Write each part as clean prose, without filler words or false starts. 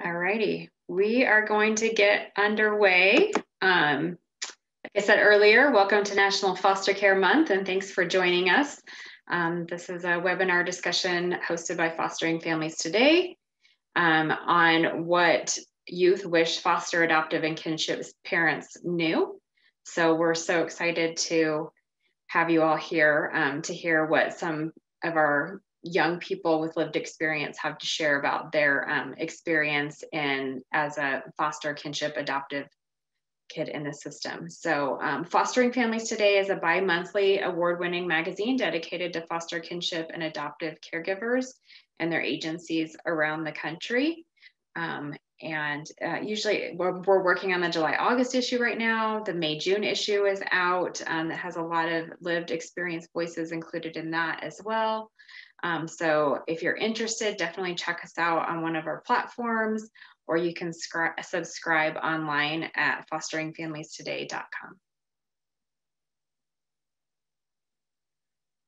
All righty, we are going to get underway. Like I said earlier, welcome to National Foster Care Month, and thanks for joining us. This is a webinar discussion hosted by Fostering Families Today on what youth wish foster, adoptive, and kinship parents knew. So we're so excited to have you all here to hear what some of our young people with lived experience have to share about their experience as a foster, kinship, adoptive kid in the system. So Fostering Families Today is a bi-monthly award-winning magazine dedicated to foster, kinship, and adoptive caregivers and their agencies around the country. Usually we're working on the July-August issue right now. The May-June issue is out that has a lot of lived experience voices included in that as well. So if you're interested, definitely check us out on one of our platforms, or you can subscribe online at fosteringfamiliestoday.com.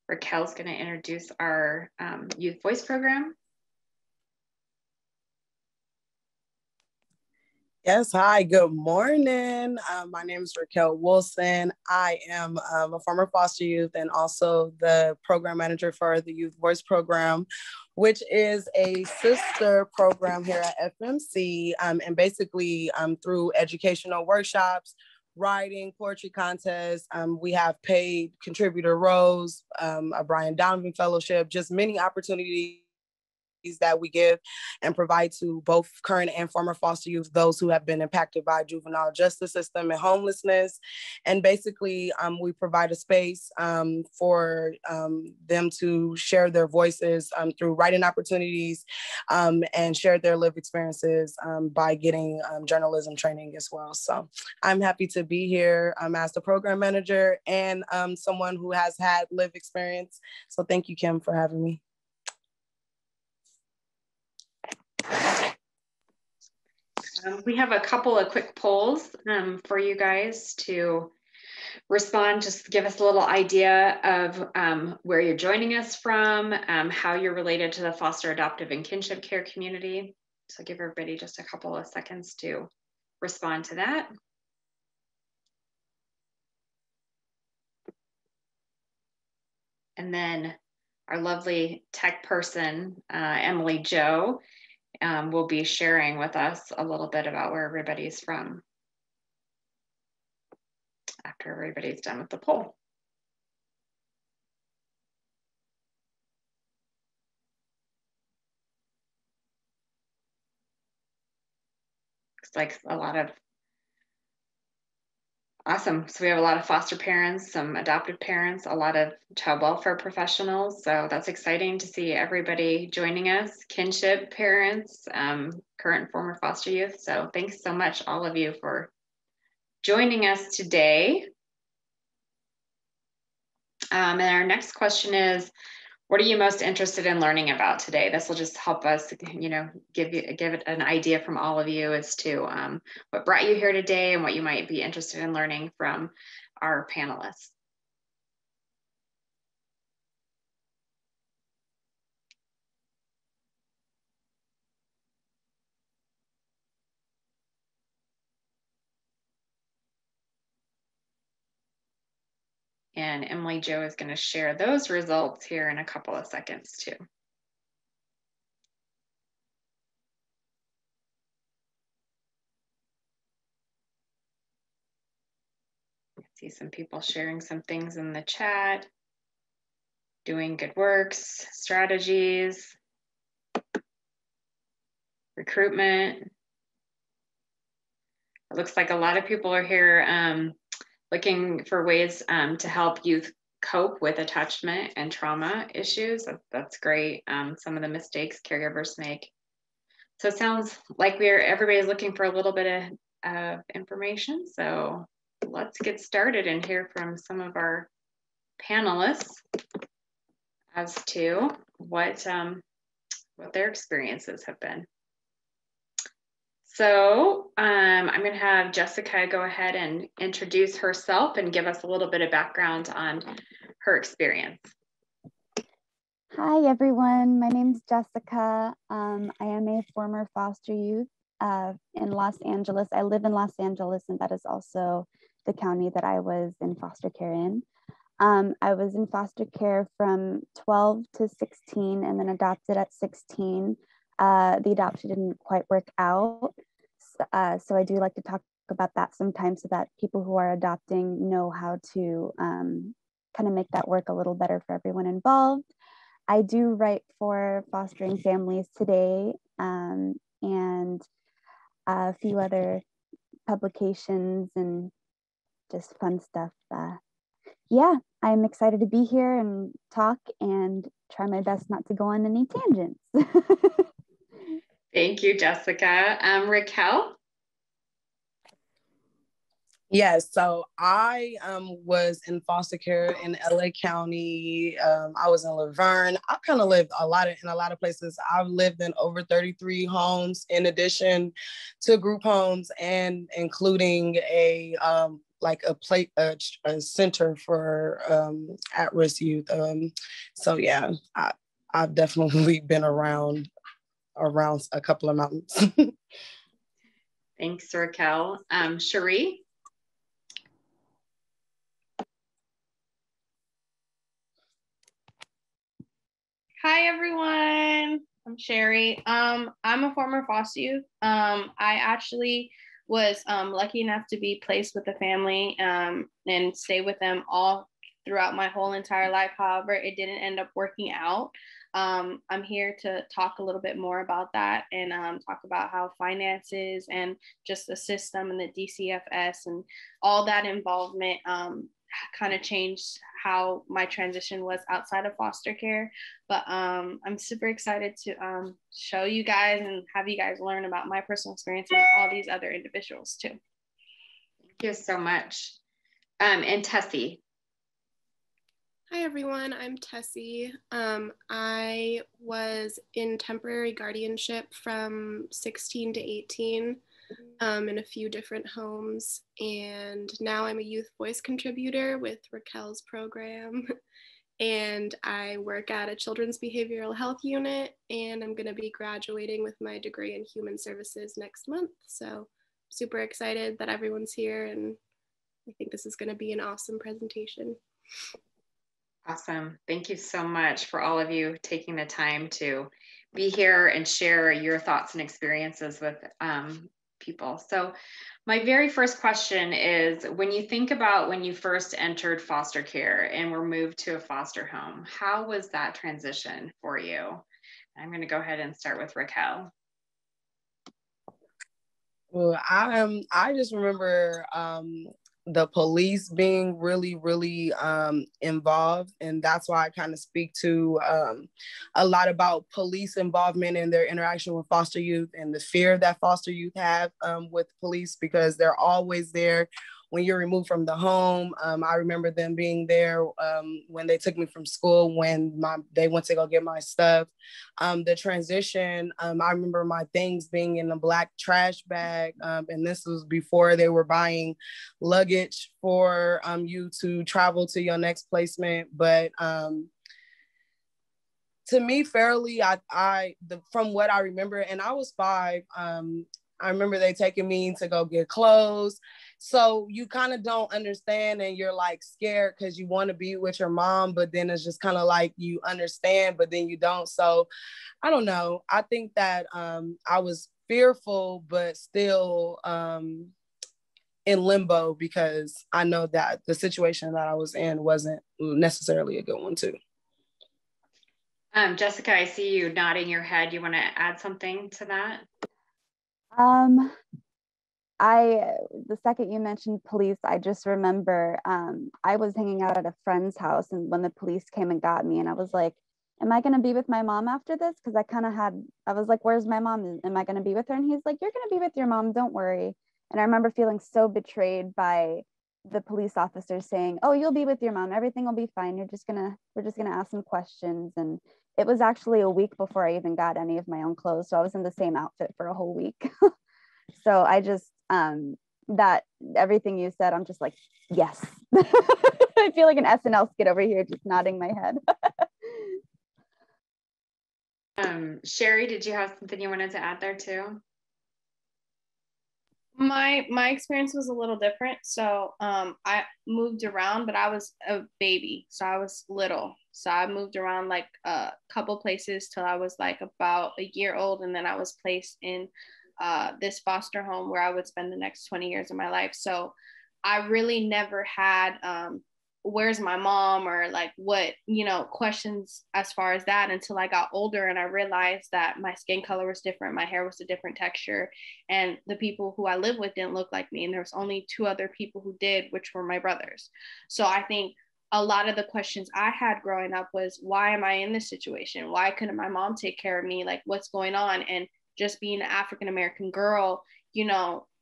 Raquel's going to introduce our Youth Voice program. Yes, hi, good morning. My name is Raquel Wilson. I am a former foster youth and also the program manager for the Youth Voice program, which is a sister program here at FMC. And basically through educational workshops, writing, poetry contests, we have paid contributor roles, a Brian Donovan Fellowship, just many opportunities that we give and provide to both current and former foster youth, those who have been impacted by juvenile justice system and homelessness. And basically, we provide a space for them to share their voices through writing opportunities and share their lived experiences by getting journalism training as well. So I'm happy to be here as the program manager and someone who has had lived experience. So thank you, Kim, for having me. We have a couple of quick polls for you guys to respond. Just give us a little idea of where you're joining us from, how you're related to the foster, adoptive, and kinship care community. So give everybody just a couple of seconds to respond to that. And then our lovely tech person, Emily Jo, will be sharing with us a little bit about where everybody's from after everybody's done with the poll. Looks like a lot of awesome. So we have a lot of foster parents, some adoptive parents, a lot of child welfare professionals. So that's exciting to see everybody joining us, kinship parents, current and former foster youth. So thanks so much, all of you, for joining us today. And our next question is, what are you most interested in learning about today? This will just help us, give it an idea from all of you as to what brought you here today and what you might be interested in learning from our panelists. And Emily Jo is going to share those results here in a couple of seconds too. I see some people sharing some things in the chat, doing good works, strategies, recruitment. It looks like a lot of people are here looking for ways to help youth cope with attachment and trauma issues. That's great. Some of the mistakes caregivers make. So it sounds like everybody's looking for a little bit of information. So let's get started and hear from some of our panelists as to what their experiences have been. So I'm going to have Jessica go ahead and introduce herself and give us a little bit of background on her experience. Hi, everyone. My name is Jessica. I am a former foster youth in Los Angeles. I live in Los Angeles, and that is also the county that I was in foster care in. I was in foster care from 12 to 16 and then adopted at 16. The adoption didn't quite work out. So I do like to talk about that sometimes so that people who are adopting know how to kind of make that work a little better for everyone involved. I do write for Fostering Families Today and a few other publications and just fun stuff. Yeah, I'm excited to be here and talk and try my best not to go on any tangents. Thank you, Jessica. Raquel? Yes, so I was in foster care in LA County. I was in Laverne. I kind of lived in a lot of places. I've lived in over 33 homes in addition to group homes and including a center for at-risk youth. So yeah, I've definitely been around a couple of mountains. Thanks, Raquel. Cherie? Hi, everyone. I'm Sherry. I'm a former foster youth. I actually was lucky enough to be placed with a family and stay with them all throughout my whole entire life. However, it didn't end up working out. I'm here to talk a little bit more about that and talk about how finances and just the system and the DCFS and all that involvement kind of changed how my transition was outside of foster care. But I'm super excited to show you guys and have you guys learn about my personal experience and all these other individuals too. Thank you so much. And Tessie. Hi everyone, I'm Tessie. I was in temporary guardianship from 16 to 18 in a few different homes, and now I'm a youth voice contributor with Raquel's program, and I work at a children's behavioral health unit, and I'm going to be graduating with my degree in human services next month. So super excited that everyone's here, and I think this is going to be an awesome presentation. Awesome. Thank you so much for all of you taking the time to be here and share your thoughts and experiences with people. So my very first question is, when you think about when you first entered foster care and were moved to a foster home, how was that transition for you? I'm going to go ahead and start with Raquel. Well, I just remember the police being really, really involved. And that's why I kind of speak to a lot about police involvement in their interaction with foster youth and the fear that foster youth have with police, because they're always there when you're removed from the home. I remember them being there when they took me from school, when they went to go get my stuff. The transition, I remember my things being in a black trash bag. And this was before they were buying luggage for you to travel to your next placement. But to me, fairly, from what I remember, and I was 5, I remember they taking me to go get clothes. So you kind of don't understand and you're like scared because you want to be with your mom, but then it's just kind of like you understand, but then you don't. So I don't know. I think that I was fearful, but still in limbo, because I know that the situation that I was in wasn't necessarily a good one too. Jessica, I see you nodding your head. You want to add something to that? The second you mentioned police, I just remember I was hanging out at a friend's house, and when the police came and got me, and I was like, am I going to be with my mom after this? Because I was like, where's my mom? Am I going to be with her? And he's like, you're going to be with your mom, don't worry. And I remember feeling so betrayed by the police officers saying, oh, you'll be with your mom, everything will be fine, we're just gonna ask some questions. And it was actually a week before I even got any of my own clothes, so I was in the same outfit for a whole week. So I just that everything you said, I'm just like, yes. I feel like an SNL skit over here, just nodding my head. Sherry, did you have something you wanted to add there too? My experience was a little different. So I moved around, but I was a baby, so I was little. So I moved around like a couple places till I was like about a year old, and then I was placed in this foster home where I would spend the next 20 years of my life. So I really never had where's my mom or like what, questions as far as that until I got older and I realized that my skin color was different, my hair was a different texture, and the people who I lived with didn't look like me. And there was only two other people who did, which were my brothers. So I think a lot of the questions I had growing up was, why am I in this situation? Why couldn't my mom take care of me? Like, what's going on? And just being an African American girl,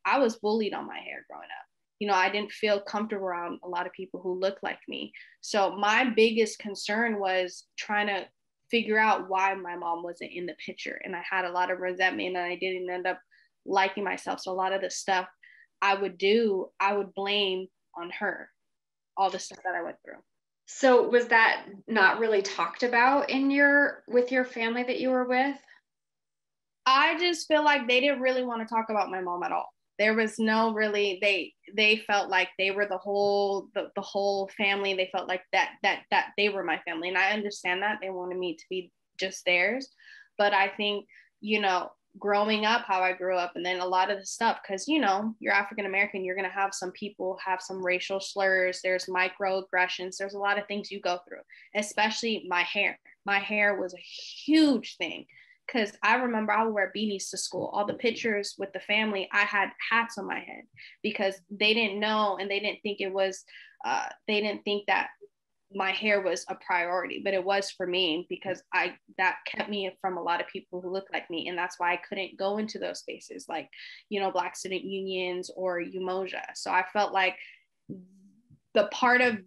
I was bullied on my hair growing up. I didn't feel comfortable around a lot of people who looked like me. So my biggest concern was trying to figure out why my mom wasn't in the picture. And I had a lot of resentment and I didn't end up liking myself. So a lot of the stuff I would do, I would blame on her, all the stuff that I went through. So was that not really talked about with your family that you were with? I just feel like they didn't really want to talk about my mom at all. There was no really, they felt like they were the whole family. They felt like that they were my family. And I understand that they wanted me to be just theirs. But I think, growing up how I grew up, and then a lot of the stuff, because you're African American, you're going to have some people have some racial slurs, there's microaggressions, there's a lot of things you go through, especially my hair was a huge thing. Because I remember I would wear beanies to school. All the pictures with the family, I had hats on my head because they didn't know and they didn't think it was, they didn't think that my hair was a priority, but it was for me because that kept me from a lot of people who looked like me. And that's why I couldn't go into those spaces like, Black student unions or Umoja. So I felt like the part of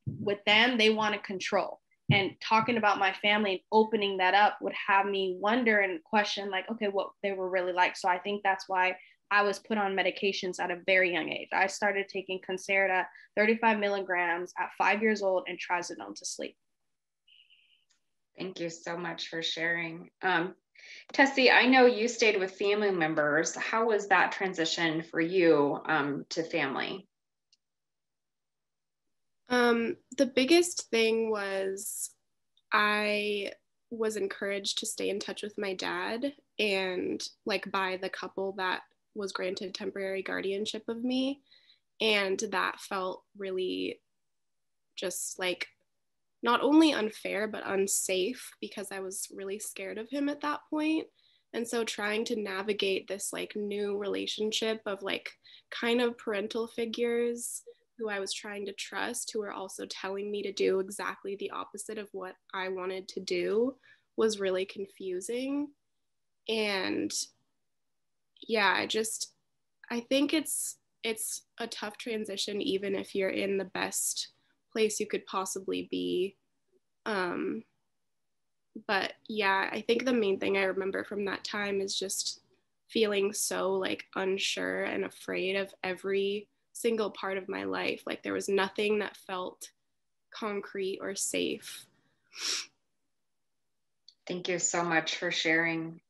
with them, they wanted control. And talking about my family and opening that up would have me wonder and question, like, okay, what they were really like. So I think that's why I was put on medications at a very young age. I started taking Concerta 35 milligrams at 5 years old and trazodone to sleep. Thank you so much for sharing. Tessie, I know you stayed with family members. How was that transition for you to family? The biggest thing was I was encouraged to stay in touch with my dad and like by the couple that was granted temporary guardianship of me. And that felt really just like not only unfair, but unsafe because I was really scared of him at that point. And so trying to navigate this like new relationship of like kind of parental figures who I was trying to trust, who were also telling me to do exactly the opposite of what I wanted to do, was really confusing. And yeah, I think it's a tough transition, even if you're in the best place you could possibly be. But yeah, I think the main thing I remember from that time is just feeling so like unsure and afraid of every single part of my life. Like there was nothing that felt concrete or safe. Thank you so much for sharing.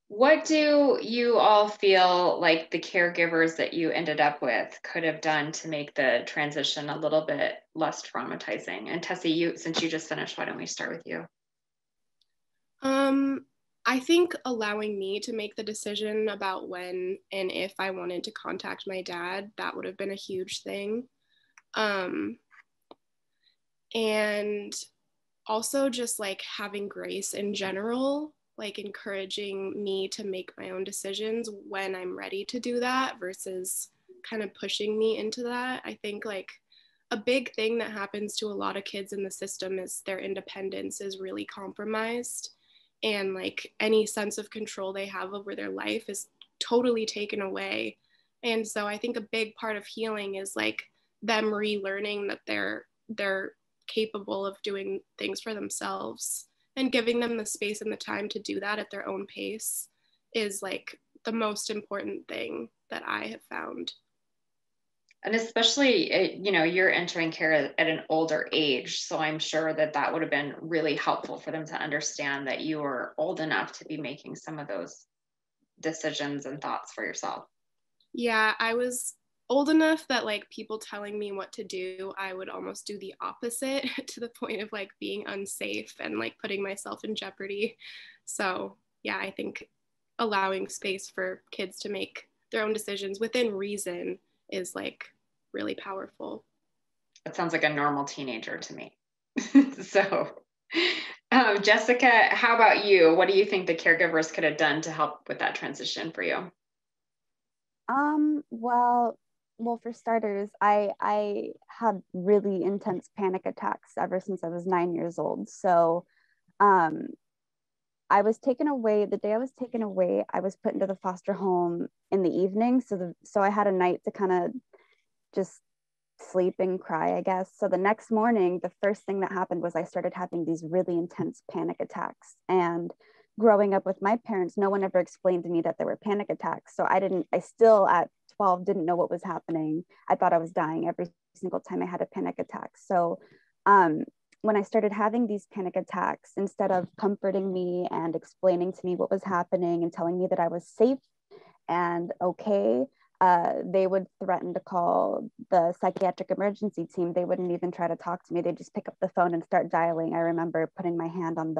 What do you all feel like the caregivers that you ended up with could have done to make the transition a little bit less traumatizing? And Tessie, since you just finished, why don't we start with you? I think allowing me to make the decision about when and if I wanted to contact my dad, that would have been a huge thing. And also just like having grace in general, like encouraging me to make my own decisions when I'm ready to do that versus kind of pushing me into that. I think like a big thing that happens to a lot of kids in the system is their independence is really compromised. And like any sense of control they have over their life is totally taken away. And so I think a big part of healing is like them relearning that they're capable of doing things for themselves, and giving them the space and the time to do that at their own pace is like the most important thing that I have found. And especially, you're entering care at an older age. So I'm sure that would have been really helpful for them to understand that you were old enough to be making some of those decisions and thoughts for yourself. Yeah, I was old enough that like people telling me what to do, I would almost do the opposite to the point of like being unsafe and like putting myself in jeopardy. So yeah, I think allowing space for kids to make their own decisions within reason is like really powerful. That sounds like a normal teenager to me. So, Jessica, how about you? What do you think the caregivers could have done to help with that transition for you? Well, for starters, I had really intense panic attacks ever since I was 9 years old. So, um, I was taken away. The day I was taken away, I was put into the foster home in the evening. So I had a night to kind of just sleep and cry, I guess. So the next morning, the first thing that happened was I started having these really intense panic attacks. And growing up with my parents, no one ever explained to me that there were panic attacks. So I still at 12 didn't know what was happening. I thought I was dying every single time I had a panic attack. So um, when I started having these panic attacks, instead of comforting me and explaining to me what was happening and telling me that I was safe and okay, they would threaten to call the psychiatric emergency team. They wouldn't even try to talk to me. They'd just pick up the phone and start dialing. I remember putting my hand on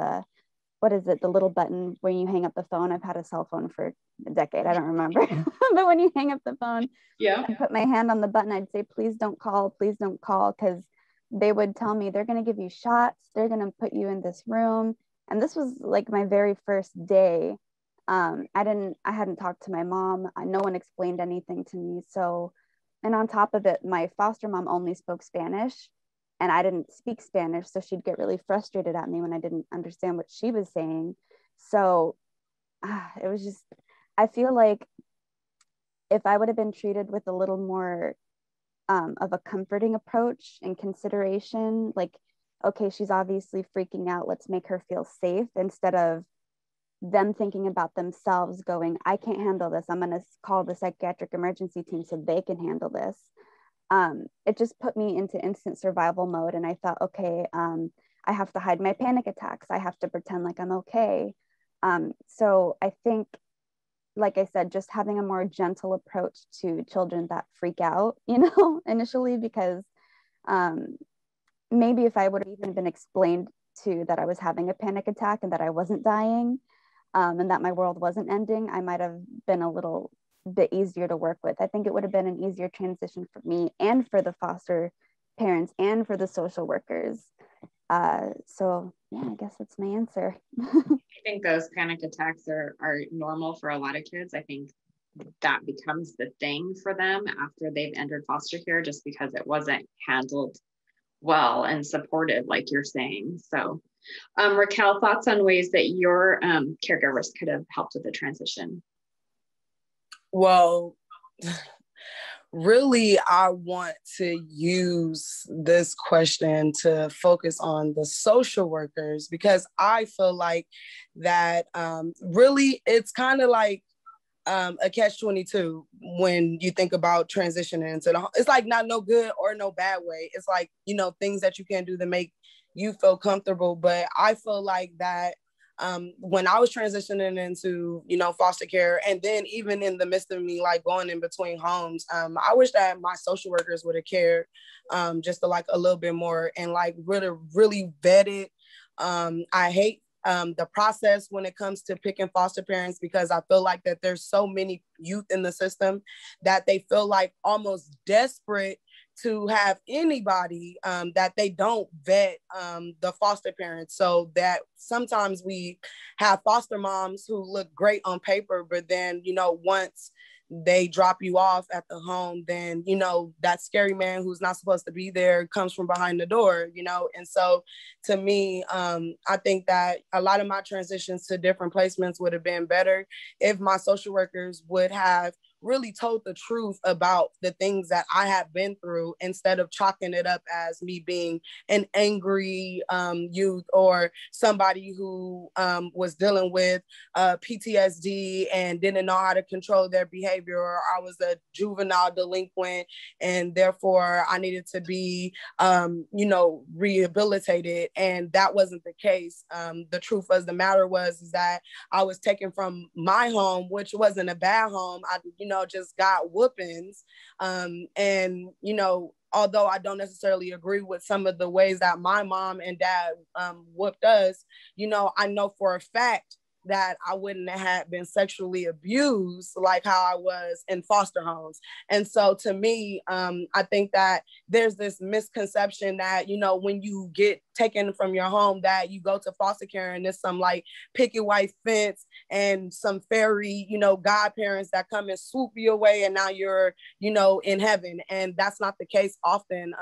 what is it, the little button where you hang up the phone. I've had a cell phone for a decade. I don't remember. But when you hang up the phone, Yeah. I put my hand on the button. I'd say, please don't call, because they would tell me they're going to give you shots. They're going to put you in this room. And this was like my very first day. I hadn't talked to my mom. No one explained anything to me. So, and on top of it, my foster mom only spoke Spanish and I didn't speak Spanish. So she'd get really frustrated at me when I didn't understand what she was saying. So it was just, I feel like if I would have been treated with a little more of a comforting approach and consideration, like, okay, she's obviously freaking out, let's make her feel safe, instead of them thinking about themselves going, I can't handle this, I'm going to call the psychiatric emergency team so they can handle this. It just put me into instant survival mode. And I thought, okay, I have to hide my panic attacks. I have to pretend like I'm okay. So I think, like I said, just having a more gentle approach to children that freak out, initially, because maybe if I would have even been explained to that I was having a panic attack and that I wasn't dying, and that my world wasn't ending, I might have been a little bit easier to work with. I think it would have been an easier transition for me and for the foster parents and for the social workers. So yeah, I guess that's my answer. I think those panic attacks are normal for a lot of kids. I think that becomes the thing for them after they've entered foster care, just because it wasn't handled well and supported, like you're saying. So Raquel, thoughts on ways that your caregivers could have helped with the transition? Well, really, I want to use this question to focus on the social workers, because I feel like that really it's kind of like a catch-22 when you think about transitioning into it's like not no good or no bad way. It's like, things that you can do to make you feel comfortable. But I feel like that when I was transitioning into, foster care, and then even in the midst of me, like going in between homes, I wish that my social workers would have cared just to like a little bit more and like really vetted. I hate the process when it comes to picking foster parents, because I feel like that there's so many youth in the system that they feel like almost desperate to have anybody, that they don't vet the foster parents. So that sometimes we have foster moms who look great on paper, but then, once they drop you off at the home, then, that scary man who's not supposed to be there comes from behind the door, And so to me, I think that a lot of my transitions to different placements would have been better if my social workers would have really told the truth about the things that I have been through, instead of chalking it up as me being an angry youth or somebody who was dealing with PTSD and didn't know how to control their behavior, or I was a juvenile delinquent and therefore I needed to be, rehabilitated. And that wasn't the case. The truth of the matter is that I was taken from my home, which wasn't a bad home. just got whoopings. And, although I don't necessarily agree with some of the ways that my mom and dad whooped us, I know for a fact that I wouldn't have been sexually abused like how I was in foster homes. And so to me, I think that there's this misconception that, when you get taken from your home, that you go to foster care and there's some like picket white fence and some fairy, godparents that come and swoop you away and now you're, in heaven. And that's not the case often.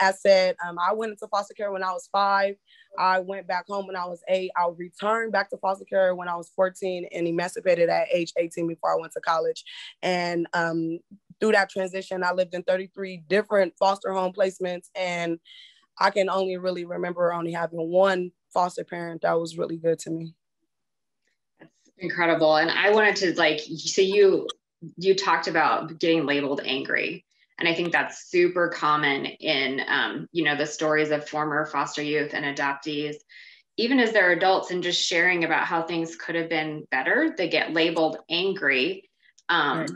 As said, I went into foster care when I was 5. I went back home when I was 8. I returned back to foster care when I was 14 and emancipated at age 18 before I went to college. And through that transition, I lived in 33 different foster home placements. And I can only really remember only having one foster parent that was really good to me. That's incredible. And I wanted to so you talked about getting labeled angry. And I think that's super common in, the stories of former foster youth and adoptees, even as they're adults, and just sharing about how things could have been better. They get labeled angry. Right.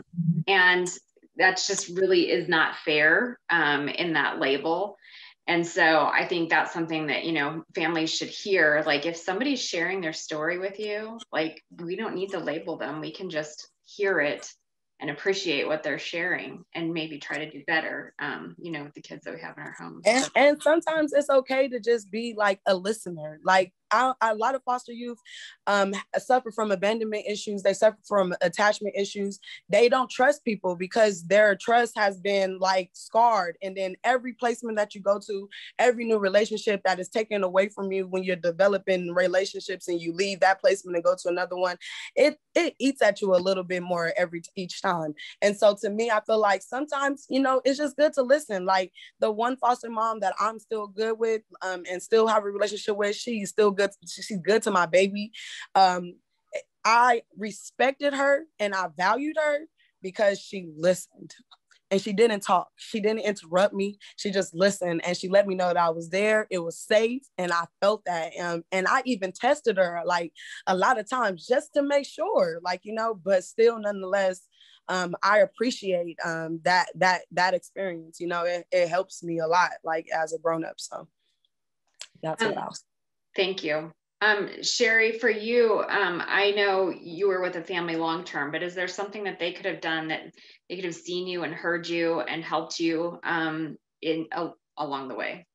And that's just really is not fair in that label. And so I think that's something that, families should hear. Like, if somebody's sharing their story with you, we don't need to label them. We can just hear it and appreciate what they're sharing and maybe try to do better, with the kids that we have in our homes. And sometimes it's okay to just be like a listener. Like a lot of foster youth suffer from abandonment issues. They suffer from attachment issues. They don't trust people because their trust has been like scarred. And then every placement that you go to, every new relationship that is taken away from you when you're developing relationships and you leave that placement and go to another one, it eats at you a little bit more each time. And so to me, I feel like sometimes, it's just good to listen. Like the one foster mom that I'm still good with and still have a relationship with, she's still good. She's good to my baby. I respected her and I valued her because she listened and she didn't talk. She didn't interrupt me. She just listened and she let me know that I was there. It was safe. And I felt that. And I even tested her like a lot of times just to make sure, but still nonetheless, I appreciate that experience. It helps me a lot, like as a grown-up. So that's what else. Thank you. Sherry, for you, I know you were with a family long-term, but is there something that they could have done that they could have seen you and heard you and helped you along the way?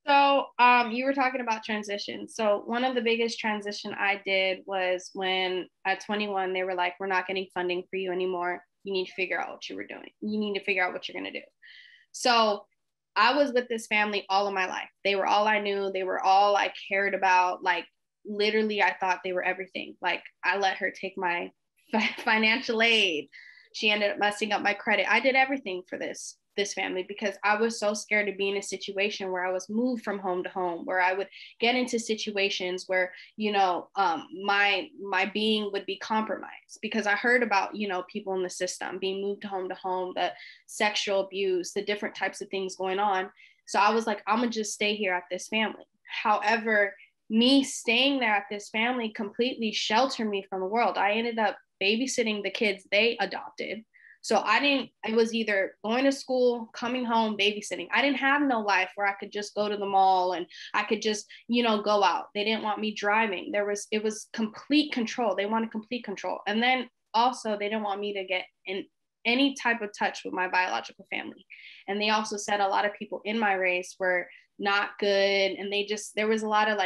So you were talking about transition. So one of the biggest transition I did was when at 21, they were like, we're not getting funding for you anymore. You need to figure out what you were doing. You need to figure out what you're going to do. So I was with this family all of my life. They were all I knew. They were all I cared about. Like literally, I thought they were everything. Like I let her take my financial aid. She ended up messing up my credit. I did everything for this family because I was so scared to be in a situation where I was moved from home to home, where I would get into situations where, my being would be compromised because I heard about, people in the system being moved home to home, the sexual abuse, the different types of things going on. So I was like, I'm gonna just stay here at this family. However, me staying there at this family completely sheltered me from the world. I ended up babysitting the kids they adopted. So it was either going to school, coming home, babysitting. I didn't have no life where I could just go to the mall and I could just, go out. They didn't want me driving. It was complete control. They wanted complete control. And then also they didn't want me to get in any type of touch with my biological family. And they also said a lot of people in my race were not good. And there was a lot of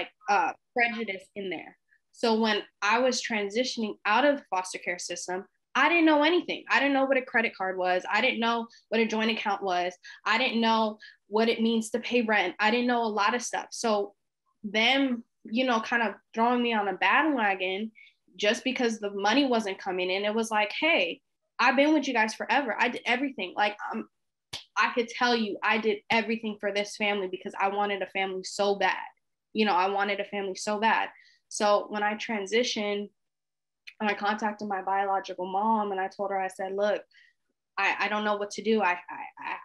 prejudice in there. So when I was transitioning out of the foster care system, I didn't know anything. I didn't know what a credit card was. I didn't know what a joint account was. I didn't know what it means to pay rent. I didn't know a lot of stuff. So them, kind of throwing me on a bandwagon just because the money wasn't coming in, it was like, hey, I've been with you guys forever. I did everything. I could tell you I did everything for this family because I wanted a family so bad. I wanted a family so bad. So when I transitioned, and I contacted my biological mom and I told her, I said, look, I don't know what to do. I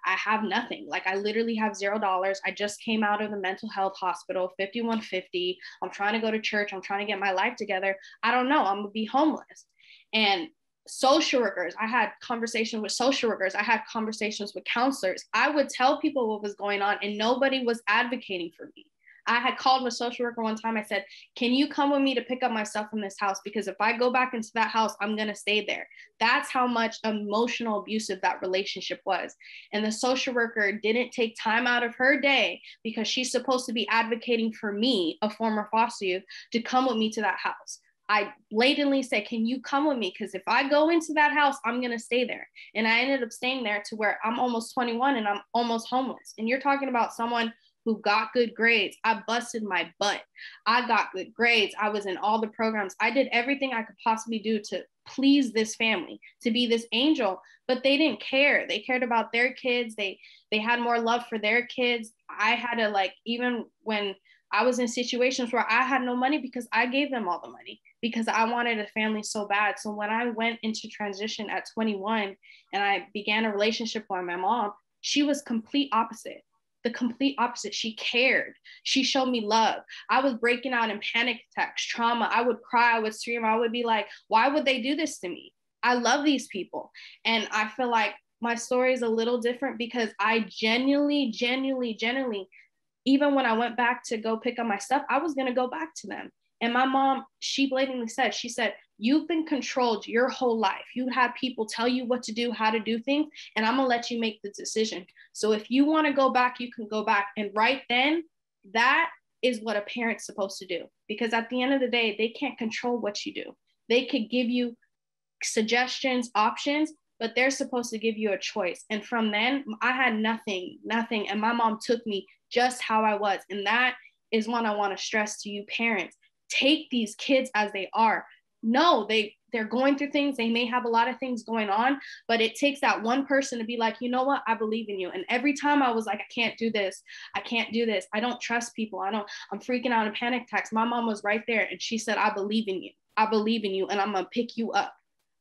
have nothing. Like I literally have $0. I just came out of the mental health hospital, 5150. I'm trying to go to church. I'm trying to get my life together. I don't know. I'm gonna be homeless. And social workers. I had conversations with social workers. I had conversations with counselors. I would tell people what was going on and nobody was advocating for me. I had called a social worker one time. I said, can you come with me to pick up my stuff from this house? Because if I go back into that house, I'm going to stay there. That's how much emotional abusive that relationship was. And the social worker didn't take time out of her day, because she's supposed to be advocating for me, a former foster youth, to come with me to that house. I blatantly said, can you come with me? Because if I go into that house, I'm going to stay there. And I ended up staying there to where I'm almost 21 and I'm almost homeless. And you're talking about someone who got good grades. I busted my butt. I got good grades. I was in all the programs. I did everything I could possibly do to please this family, to be this angel, but they didn't care. They cared about their kids. They had more love for their kids. I had to, like, even when I was in situations where I had no money, because I gave them all the money because I wanted a family so bad. So when I went into transition at 21 and I began a relationship with my mom, she was complete opposite. The complete opposite. She cared. She showed me love. I was breaking out in panic attacks, trauma. I would cry. I would scream. I would be like, why would they do this to me? I love these people. And I feel like my story is a little different because I genuinely, even when I went back to go pick up my stuff, I was going to go back to them. And my mom, she blatantly said, she said, you've been controlled your whole life. You had people tell you what to do, how to do things, and I'm going to let you make the decision. So if you want to go back, you can go back. And right then, that is what a parent's supposed to do. Because at the end of the day, they can't control what you do. They could give you suggestions, options, but they're supposed to give you a choice. And from then, I had nothing. And my mom took me just how I was. And that is one I want to stress to you parents. Take these kids as they are. No, they're going through things. They may have a lot of things going on, but it takes that one person to be like, you know what? I believe in you. And every time I was like, I can't do this. I don't trust people. I'm freaking out in panic attacks. My mom was right there. And she said, I believe in you. And I'm going to pick you up.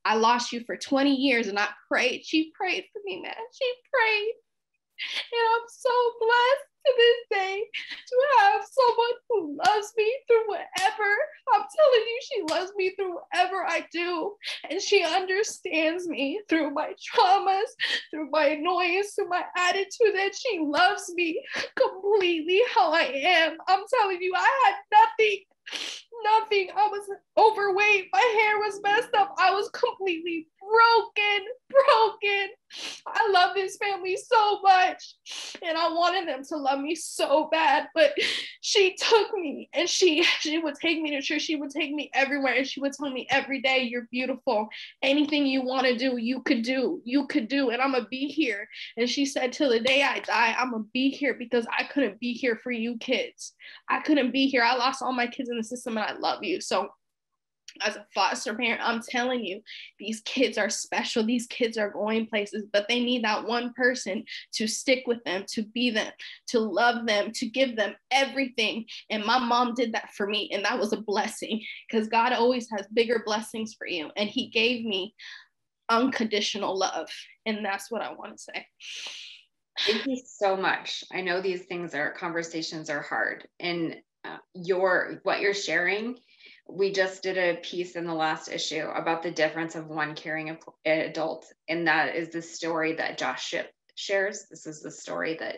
I lost you for 20 years and I prayed. She prayed for me, man. She prayed. And I'm so blessed to this day to have someone who loves me through whatever. I'm telling you, she loves me through whatever I do. And she understands me through my traumas, through my annoyance, through my attitude, and she loves me completely how I am. I'm telling you, I had nothing. I was overweight. My hair was messed up. I was completely broken. I love this family so much. And I wanted them to love me so bad. But she took me and she would take me to church. She would take me everywhere. And she would tell me every day, you're beautiful. Anything you want to do, you could do. And I'm going to be here. And she said, till the day I die, I'm going to be here because I couldn't be here for you kids. I couldn't be here. I lost all my kids in the system and I love you. So as a foster parent, I'm telling you, these kids are special. These kids are going places, but they need that one person to stick with them, to be them, to love them, to give them everything. And my mom did that for me. And that was a blessing because God always has bigger blessings for you. And he gave me unconditional love. And that's what I want to say. Thank you so much. I know these conversations are hard. And what you're sharing, we just did a piece in the last issue about the difference of one caring adult. And that is the story that Josh Shipp shares. This is the story that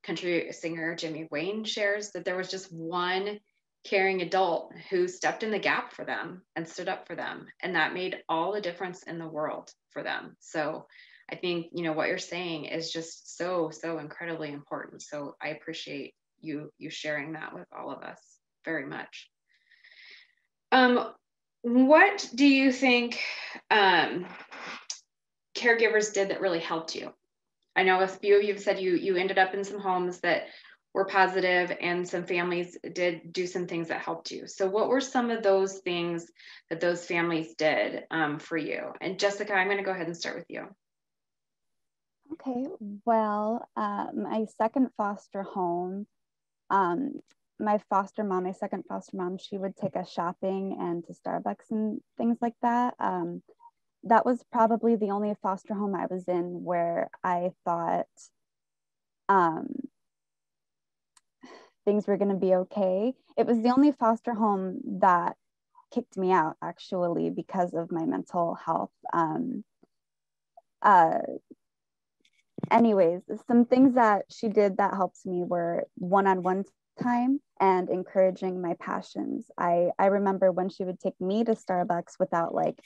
country singer Jimmy Wayne shares, that there was just one caring adult who stepped in the gap for them and stood up for them. And that made all the difference in the world for them. So I think, what you're saying is just so incredibly important. So I appreciate you sharing that with all of us very much. What do you think caregivers did that really helped you? I know a few of you have said you ended up in some homes that were positive and some families did do some things that helped you. So what were some of those things that those families did for you? And Jessica, I'm going to go ahead and start with you. Okay, well, my second foster home, my second foster mom, she would take us shopping and to Starbucks and things like that. That was probably the only foster home I was in where I thought things were going to be okay. It was the only foster home that kicked me out actually because of my mental health. Anyways, some things that she did that helped me were one-on-one time and encouraging my passions. I remember when she would take me to Starbucks without like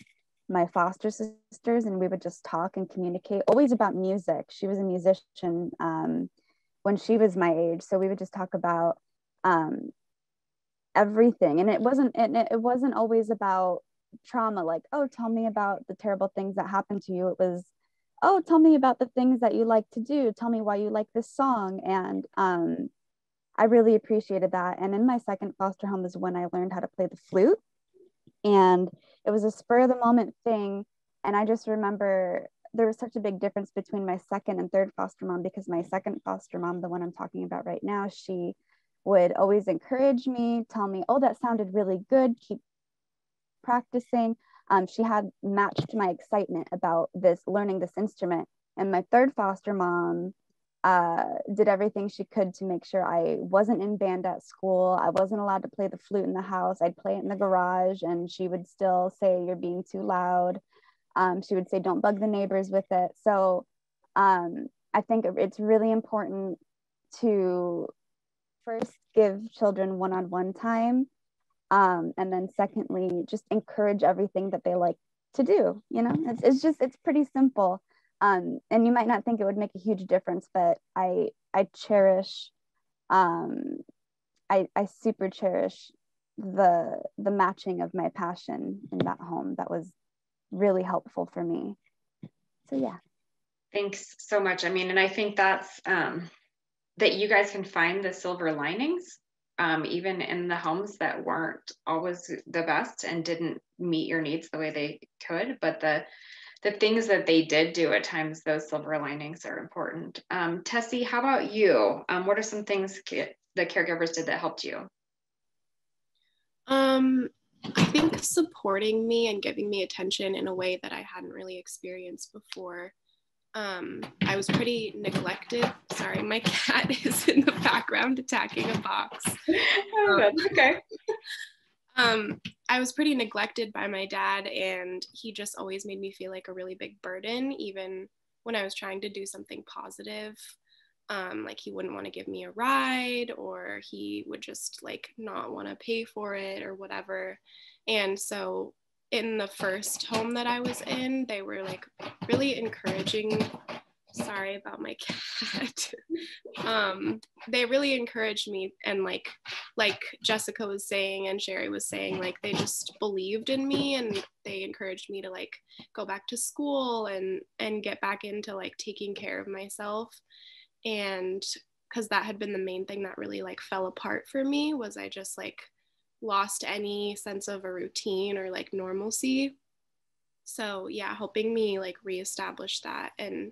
my foster sisters, and we would just talk and communicate, always about music. She was a musician when she was my age, so we would just talk about everything. And it wasn't always about trauma, like, oh, tell me about the terrible things that happened to you. It was, oh, tell me about the things that you like to do. Tell me why you like this song. And I really appreciated that. And in my second foster home is when I learned how to play the flute. And it was a spur of the moment thing. And I just remember there was such a big difference between my second and third foster mom, because my second foster mom, the one I'm talking about right now, she would always encourage me, tell me, oh, that sounded really good, keep practicing. She had matched my excitement about learning this instrument. And my third foster mom did everything she could to make sure I wasn't in band at school. I wasn't allowed to play the flute in the house. I'd play it in the garage, and she would still say, you're being too loud. She would say, don't bug the neighbors with it. So I think it's really important to first give children one-on-one time. And then secondly, just encourage everything that they like to do. You know, it's pretty simple. And you might not think it would make a huge difference, but I cherish, I super cherish the matching of my passion in that home. That was really helpful for me. So yeah. Thanks so much. I mean, and I think that's that you guys can find the silver linings, even in the homes that weren't always the best and didn't meet your needs the way they could, but the things that they did do at times, those silver linings are important. Tessie, how about you? What are some things the caregivers did that helped you? I think supporting me and giving me attention in a way that I hadn't really experienced before. I was pretty neglected. Sorry, my cat is in the background attacking a box. Oh, that's okay. I was pretty neglected by my dad, and he just always made me feel like a really big burden, even when I was trying to do something positive. Like he wouldn't want to give me a ride, or he would just like not want to pay for it or whatever. And so in the first home that I was in, they were like really encouraging. Sorry about my cat. They really encouraged me, and like Jessica was saying and Sherry was saying, like they just believed in me, and they encouraged me to like go back to school and get back into like taking care of myself. And because that had been the main thing that really like fell apart for me, was I just like lost any sense of a routine or like normalcy. So yeah, helping me like reestablish that and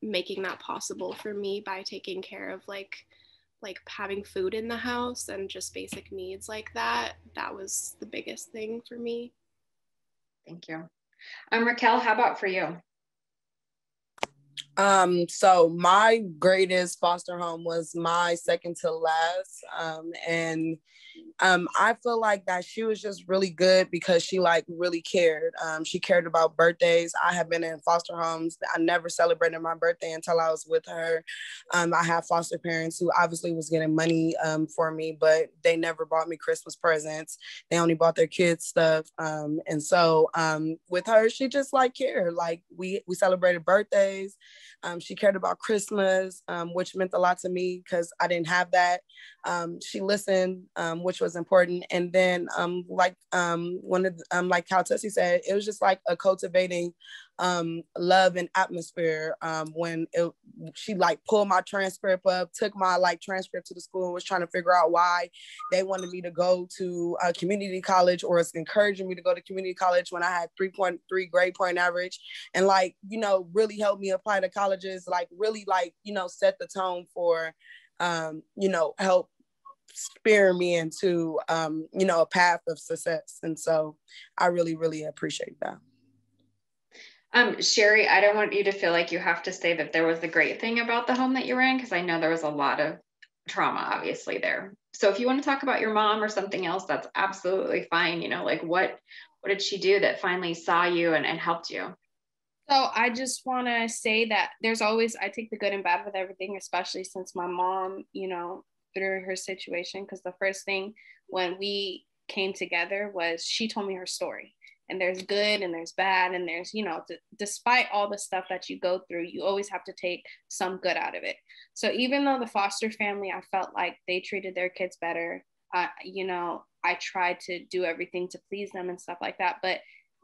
making that possible for me by taking care of like having food in the house and just basic needs like that was the biggest thing for me. Thank you. Raquel, how about for you? So my greatest foster home was my second to last. And I feel like that she was just really good because she like really cared. She cared about birthdays. I have been in foster homes. I never celebrated my birthday until I was with her. I have foster parents who obviously was getting money for me, but they never bought me Christmas presents. They only bought their kids stuff. And so with her, she just like cared. Like we celebrated birthdays. She cared about Christmas, which meant a lot to me because I didn't have that. She listened, which was important. And then like like how Tessie said, it was just like a cultivating love and atmosphere. When she like pulled my transcript up, took my like transcript to the school and was trying to figure out why they wanted me to go to a community college, or it's encouraging me to go to community college when I had 3.3 grade point average, and like, you know, really helped me apply to colleges, like really like, you know, set the tone for, you know, help spear me into, you know, a path of success. And so I really, really appreciate that. Sherry, I don't want you to feel like you have to say that there was a great thing about the home that you were in, because I know there was a lot of trauma, obviously, there. So if you want to talk about your mom or something else, that's absolutely fine. You know, like what did she do that finally saw you and helped you? So I just want to say that I take the good and bad with everything, especially since my mom, through her situation, because the first thing when we came together was she told me her story. And there's good and there's bad. And there's, despite all the stuff that you go through, you always have to take some good out of it. So even though the foster family, I felt like they treated their kids better, I tried to do everything to please them and stuff like that. But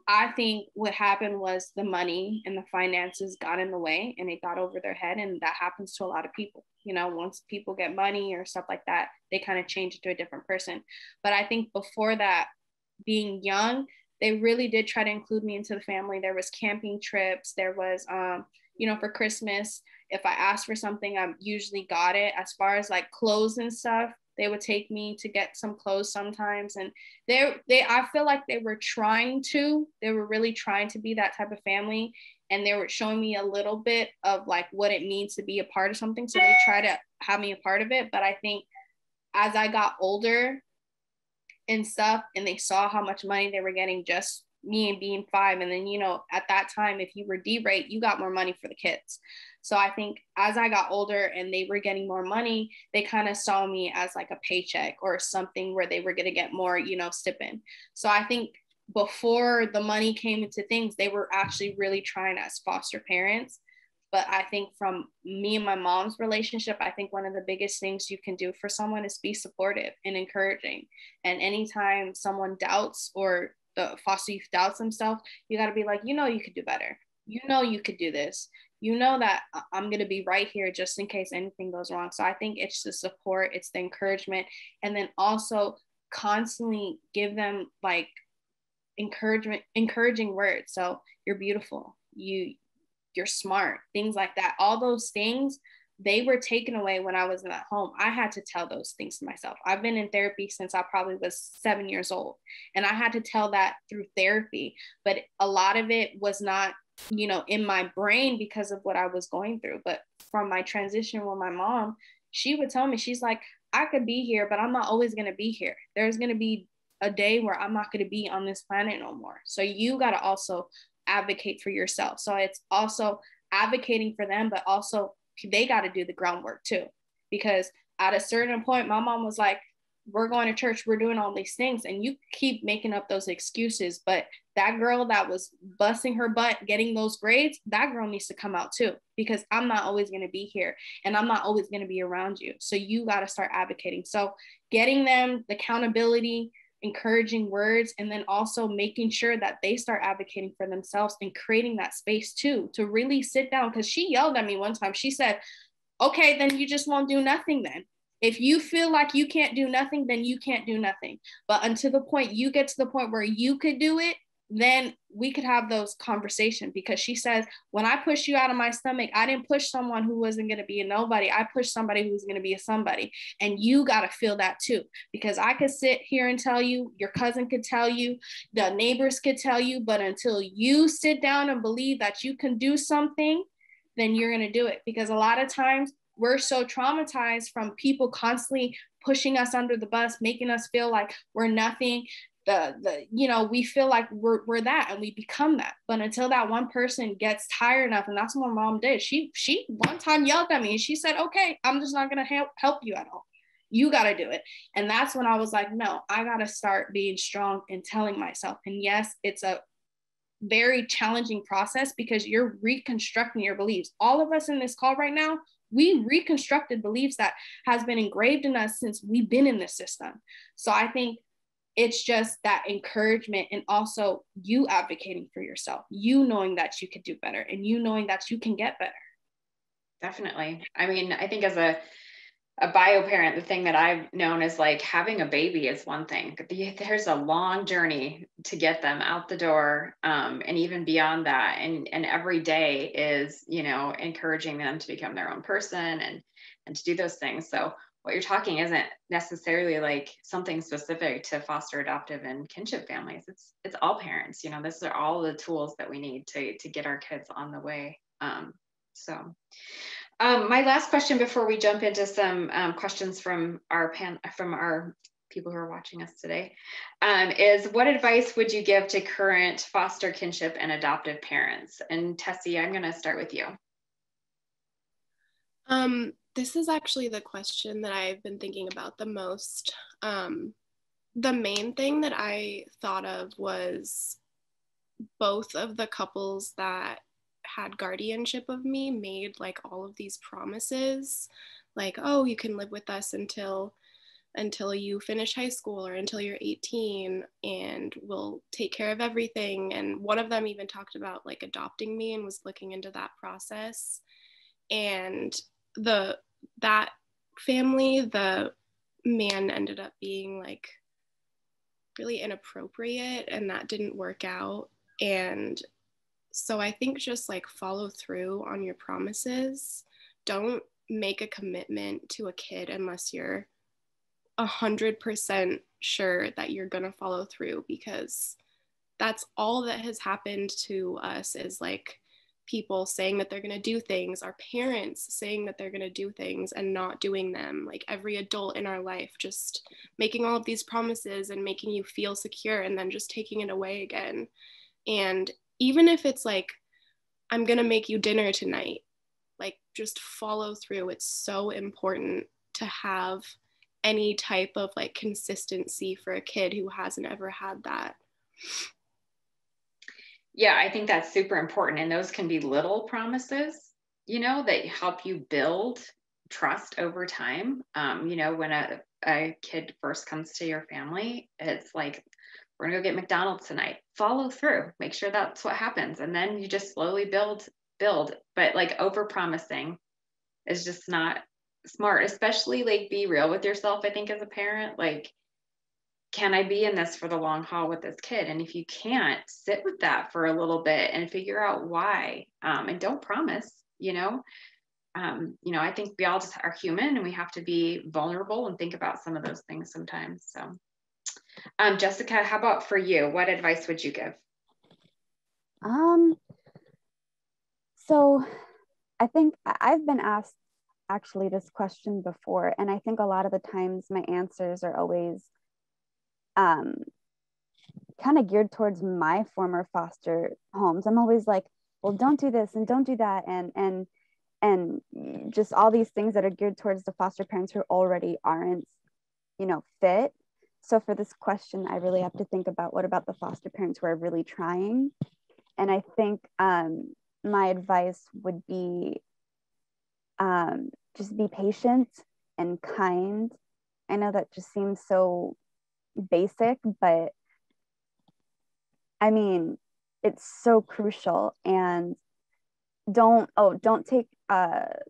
I think what happened was the money and the finances got in the way and it got over their head. And that happens to a lot of people. Once people get money or stuff like that, they kind of change into a different person. But I think before that, being young, they really did try to include me into the family. There was camping trips. There was, for Christmas, if I asked for something, I usually got it. As far as like clothes and stuff, they would take me to get some clothes sometimes. And I feel like they were really trying to be that type of family. And they were showing me a little bit of like what it means to be a part of something. So they try to have me a part of it. But I think as I got older and stuff, and they saw how much money they were getting, just me and being 5. And then, at that time, if you were D-rate, you got more money for the kids. So I think as I got older and they were getting more money, they kind of saw me as like a paycheck or something where they were going to get more, stipend. So I think before the money came into things, they were actually really trying as foster parents. But I think from me and my mom's relationship, I think one of the biggest things you can do for someone is be supportive and encouraging. And anytime someone doubts or the foster youth doubts themselves, you got to be like, you could do better. You could do this. That I'm going to be right here just in case anything goes wrong. So I think it's the support, it's the encouragement, and then also constantly give them like encouraging words. So you're beautiful, you're smart, things like that. All those things, they were taken away when I was at home. I had to tell those things to myself. I've been in therapy since I probably was 7 years old. And I had to tell that through therapy. But a lot of it was not, in my brain because of what I was going through. But from my transition with my mom, she would tell me, she's like, I could be here, but I'm not always going to be here. There's going to be a day where I'm not going to be on this planet no more. So you got to also advocate for yourself. So it's also advocating for them, but also they got to do the groundwork too. Because at a certain point, my mom was like, we're going to church, we're doing all these things, and you keep making up those excuses. But that girl that was busting her butt getting those grades, that girl needs to come out too, because I'm not always going to be here and I'm not always going to be around you. So you got to start advocating. So getting them the accountability, encouraging words, and then also making sure that they start advocating for themselves and creating that space too, to really sit down. Because she yelled at me one time. She said, okay, then you just won't do nothing then. If you feel like you can't do nothing, then you can't do nothing. But until the point you get to the point where you could do it, then we could have those conversations. Because she says, when I pushed you out of my stomach, I didn't push someone who wasn't going to be a nobody. I pushed somebody who was going to be a somebody. And you got to feel that too. Because I could sit here and tell you, your cousin could tell you, the neighbors could tell you, but until you sit down and believe that you can do something, then you're going to do it. Because a lot of times we're so traumatized from people constantly pushing us under the bus, making us feel like we're nothing. We feel like we're that, and we become that. But until that one person gets tired enough, and that's what my mom did. She one time yelled at me and she said, okay, I'm just not going to help you at all. You got to do it. And that's when I was like, no, I got to start being strong and telling myself. And yes, it's a very challenging process because you're reconstructing your beliefs. All of us in this call right now, we reconstructed beliefs that has been engraved in us since we've been in this system. So I think it's just that encouragement, and also you advocating for yourself, you knowing that you could do better, and you knowing that you can get better. Definitely. I mean, I think as a bio parent, the thing that I've known is like having a baby is one thing. There's a long journey to get them out the door, and even beyond that. And every day is, encouraging them to become their own person and to do those things. So what you're talking isn't necessarily like something specific to foster, adoptive, and kinship families. It's all parents. These are all the tools that we need to get our kids on the way. So my last question before we jump into some questions from our people who are watching us today is, what advice would you give to current foster, kinship, and adoptive parents? And Tessie, I'm going to start with you. This is actually the question that I've been thinking about the most. The main thing that I thought of was both of the couples that had guardianship of me made like all of these promises, like, oh, you can live with us until you finish high school or until you're 18, and we'll take care of everything. And one of them even talked about like adopting me and was looking into that process. And that family, the man ended up being like really inappropriate, and that didn't work out. And so I think just like follow through on your promises. Don't make a commitment to a kid unless you're 100% sure that you're gonna follow through, because that's all that has happened to us, is like people saying that they're gonna do things, our parents saying that they're gonna do things and not doing them, like every adult in our life just making all of these promises and making you feel secure and then just taking it away again. And even if it's like, I'm gonna make you dinner tonight, like just follow through. It's so important to have any type of like consistency for a kid who hasn't ever had that. Yeah, I think that's super important. And those can be little promises, you know, that help you build trust over time. You know, when a kid first comes to your family, it's like, we're gonna go get McDonald's tonight. Follow through, make sure that's what happens. And then you just slowly build. But like over promising is just not smart, especially like be real with yourself. I think as a parent, like, can I be in this for the long haul with this kid? And if you can't, sit with that for a little bit and figure out why. And don't promise, you know. I think we all just are human and we have to be vulnerable and think about some of those things sometimes. So Jessica, how about for you? What advice would you give? So I think I've been asked actually this question before, and I think a lot of the times my answers are always kind of geared towards my former foster homes. I'm always like, well, don't do this and don't do that, and just all these things that are geared towards the foster parents who already aren't, fit. So for this question, I really have to think about, what about the foster parents who are really trying? And I think my advice would be just be patient and kind. I know that just seems so basic, but I mean, it's so crucial. And don't take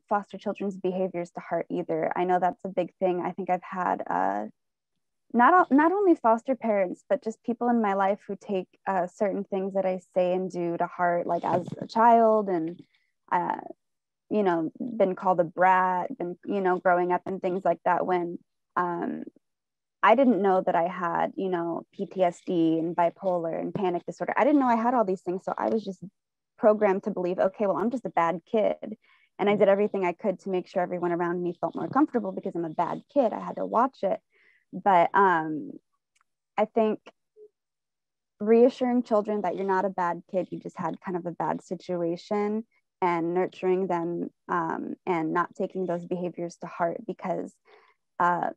foster children's behaviors to heart either. I know that's a big thing. I think I've had not only foster parents, but just people in my life who take certain things that I say and do to heart, like as a child, and been called a brat, been growing up and things like that, when I didn't know that I had PTSD and bipolar and panic disorder. I didn't know I had all these things, so I was just programmed to believe, okay, well, I'm just a bad kid. And I did everything I could to make sure everyone around me felt more comfortable because I'm a bad kid. I had to watch it. But I think reassuring children that you're not a bad kid, you just had kind of a bad situation, and nurturing them and not taking those behaviors to heart, because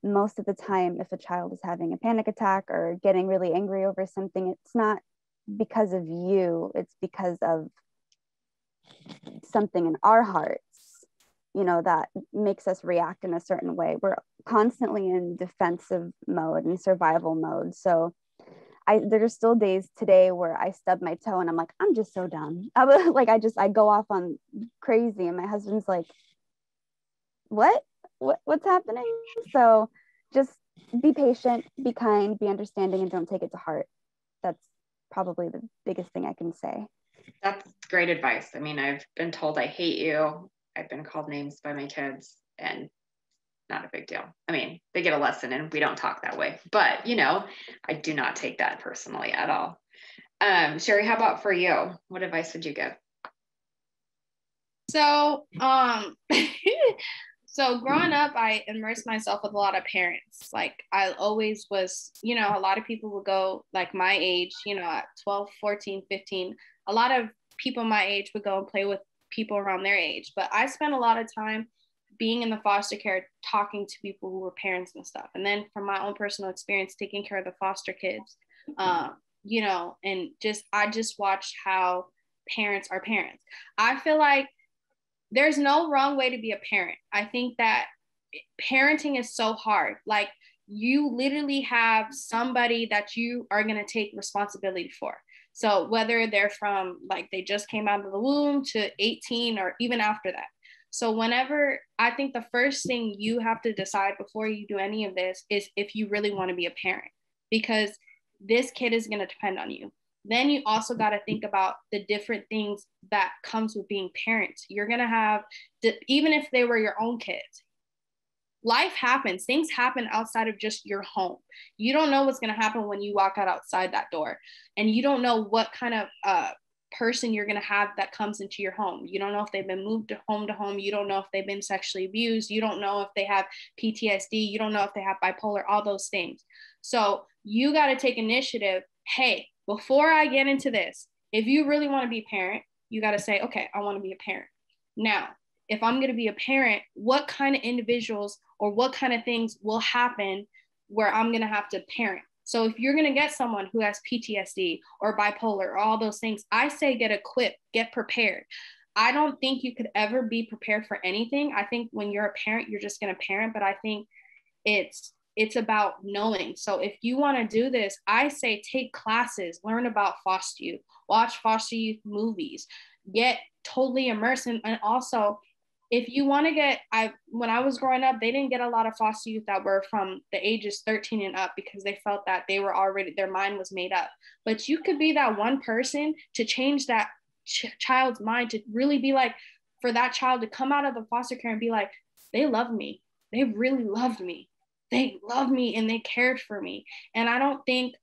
most of the time, if a child is having a panic attack or getting really angry over something, it's not because of you, it's because of something in our hearts, that makes us react in a certain way. We're constantly in defensive mode and survival mode. So there are still days today where I stub my toe and I'm like, I'm just so dumb. I go off on crazy, and my husband's like, what's happening? So just be patient, be kind, be understanding, and don't take it to heart. That's probably the biggest thing I can say. That's great advice. I mean, I've been told I hate you. I've been called names by my kids, and not a big deal. I mean, they get a lesson and we don't talk that way, but I do not take that personally at all. Sherry, how about for you? What advice would you give? So, so growing up, I immersed myself with a lot of parents. Like I always was, you know, a lot of people would go like my age, you know, at 12, 14, 15, a lot of people my age would go and play with people around their age. But I spent a lot of time being in the foster care, talking to people who were parents and stuff. And then from my own personal experience, taking care of the foster kids, you know, and I just watched how parents are parents. I feel like there's no wrong way to be a parent. I think that parenting is so hard. Like you literally have somebody that you are going to take responsibility for. So whether they're from like they just came out of the womb to 18 or even after that. So whenever, I think the first thing you have to decide before you do any of this is if you really want to be a parent, because this kid is going to depend on you. Then you also got to think about the different things that comes with being parents. You're going to have, even if they were your own kids, life happens. Things happen outside of just your home. You don't know what's going to happen when you walk out outside that door. And you don't know what kind of person you're going to have that comes into your home. You don't know if they've been moved to home. You don't know if they've been sexually abused. You don't know if they have PTSD. You don't know if they have bipolar, all those things. So you got to take initiative. Hey, before I get into this, if you really want to be a parent, you got to say, okay, I want to be a parent. Now, if I'm going to be a parent, what kind of individuals or what kind of things will happen where I'm going to have to parent? So if you're going to get someone who has PTSD or bipolar or all those things, I say get equipped, get prepared. I don't think you could ever be prepared for anything. I think when you're a parent, you're just going to parent, but I think it's about knowing. So if you want to do this, I say take classes, learn about foster youth, watch foster youth movies, get totally immersed in, and also if you want to get, when I was growing up, they didn't get a lot of foster youth that were from the ages 13 and up because they felt that they were already, their mind was made up. But you could be that one person to change that child's mind, to really be like, for that child to come out of the foster care and be like, they love me. They really loved me. They love me and they cared for me. And I don't think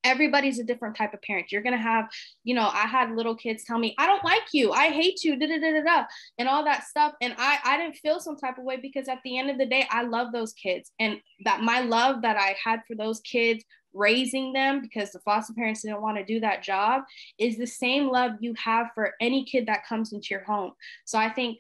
everybody's a different type of parent. You're going to have, you know, I had little kids tell me, I don't like you. I hate you, and all that stuff. And I didn't feel some type of way because at the end of the day, I love those kids. And that my love that I had for those kids, raising them because the foster parents didn't want to do that job, is the same love you have for any kid that comes into your home. So I think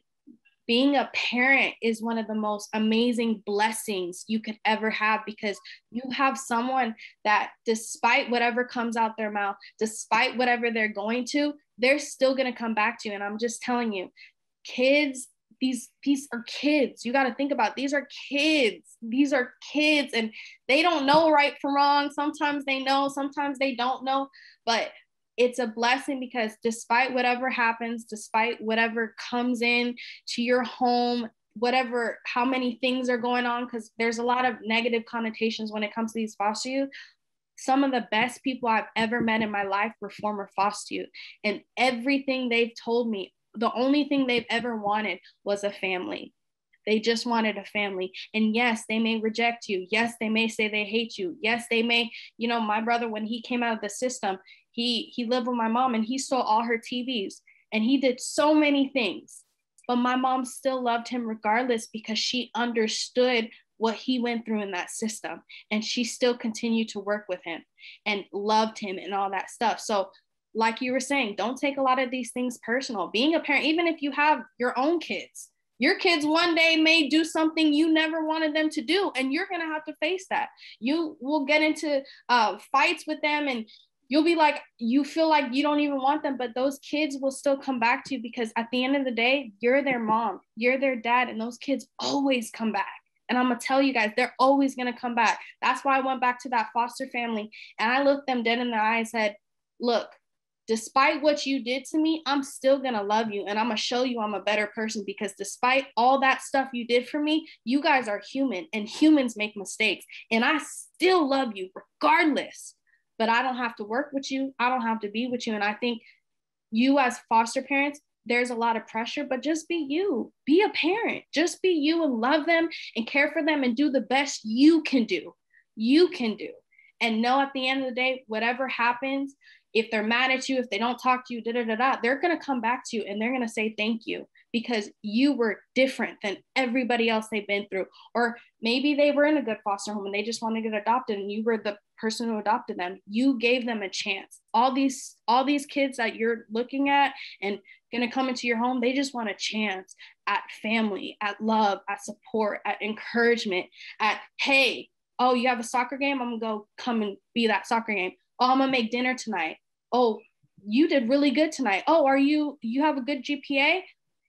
being a parent is one of the most amazing blessings you could ever have, because you have someone that despite whatever comes out their mouth, despite whatever they're going to, they're still going to come back to you. And I'm just telling you, kids, these are kids. You got to think about, these are kids. These are kids and they don't know right from wrong. Sometimes they know, sometimes they don't know, but it's a blessing because despite whatever happens, despite whatever comes in to your home, whatever, how many things are going on, because there's a lot of negative connotations when it comes to these foster youth. Some of the best people I've ever met in my life were former foster youth, and everything they've told me, the only thing they've ever wanted was a family. They just wanted a family. And yes, they may reject you. Yes, they may say they hate you. Yes, they may, you know, my brother, when he came out of the system, he lived with my mom and he stole all her TVs and he did so many things. But my mom still loved him regardless because she understood what he went through in that system. And she still continued to work with him and loved him and all that stuff. So like you were saying, don't take a lot of these things personal. Being a parent, even if you have your own kids, your kids one day may do something you never wanted them to do, and you're going to have to face that. You will get into fights with them, and you'll be like, you feel like you don't even want them, but those kids will still come back to you because at the end of the day, you're their mom, you're their dad, and those kids always come back. And I'm going to tell you guys, they're always going to come back. That's why I went back to that foster family, and I looked them dead in the eye and said, look, despite what you did to me, I'm still going to love you. And I'm going to show you I'm a better person, because despite all that stuff you did for me, you guys are human and humans make mistakes. And I still love you regardless, but I don't have to work with you. I don't have to be with you. And I think you as foster parents, there's a lot of pressure, but just be you, be a parent, just be you and love them and care for them and do the best you can do. And know at the end of the day, whatever happens, if they're mad at you, if they don't talk to you, they're going to come back to you and they're going to say thank you because you were different than everybody else they've been through. Or maybe they were in a good foster home and they just want to get adopted and you were the person who adopted them. You gave them a chance. All these kids that you're looking at and going to come into your home, they just want a chance at family, at love, at support, at encouragement, at, hey, oh, you have a soccer game? I'm going to go come and be that soccer game. Oh, I'm going to make dinner tonight. Oh, you did really good tonight. Oh, you have a good GPA?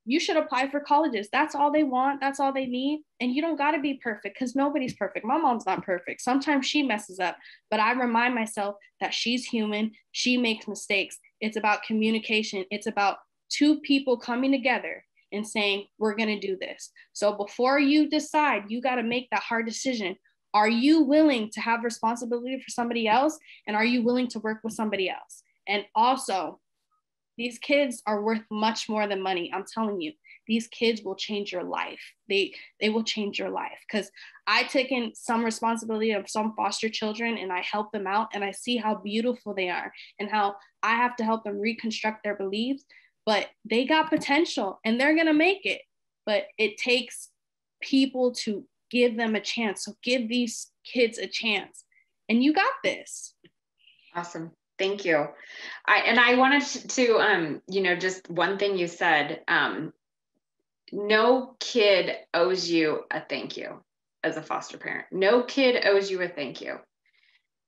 You should apply for colleges. That's all they want. That's all they need. And you don't got to be perfect because nobody's perfect. My mom's not perfect. Sometimes she messes up, but I remind myself that she's human. She makes mistakes. It's about communication. It's about two people coming together and saying, we're going to do this. So before you decide, you got to make that hard decision. Are you willing to have responsibility for somebody else? And are you willing to work with somebody else? And also, these kids are worth much more than money. I'm telling you, these kids will change your life. They will change your life because I taken some responsibility of some foster children and I help them out and I see how beautiful they are and how I have to help them reconstruct their beliefs, but they got potential and they're going to make it. But it takes people to give them a chance. So give these kids a chance and you got this. Awesome. Thank you. I wanted to, just one thing you said, no kid owes you a thank you as a foster parent. No kid owes you a thank you.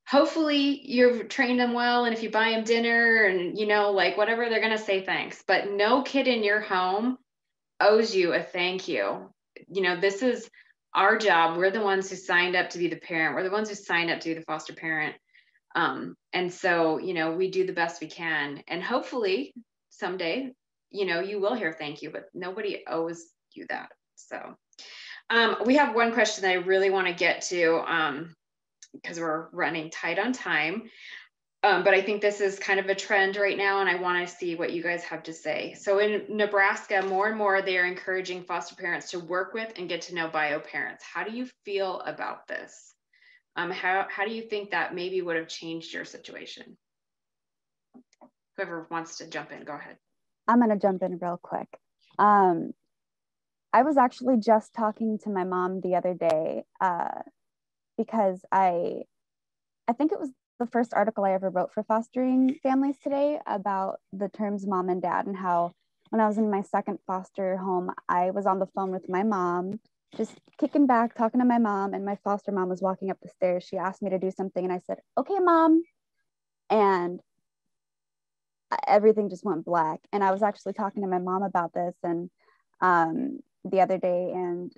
Hopefully you've trained them well. And if you buy them dinner and, whatever, they're going to say thanks, but no kid in your home owes you a thank you. This is our job. We're the ones who signed up to be the parent. We're the ones who signed up to be the foster parent. And so, we do the best we can. And hopefully someday, you will hear thank you, but nobody owes you that. So we have one question that I really want to get to because we're running tight on time. But I think this is kind of a trend right now, and I want to see what you guys have to say. So in Nebraska, more and more, they are encouraging foster parents to work with and get to know bio parents. How do you feel about this? How do you think that maybe would have changed your situation? Whoever wants to jump in, go ahead. I'm going to jump in real quick. I was actually just talking to my mom the other day because I think it was the first article I ever wrote for Fostering Families Today about the terms mom and dad, and how when I was in my second foster home, I was on the phone with my mom, just kicking back, talking to my mom, and my foster mom was walking up the stairs. She asked me to do something and I said, okay, mom. And everything just went black. And I was actually talking to my mom about this and the other day, and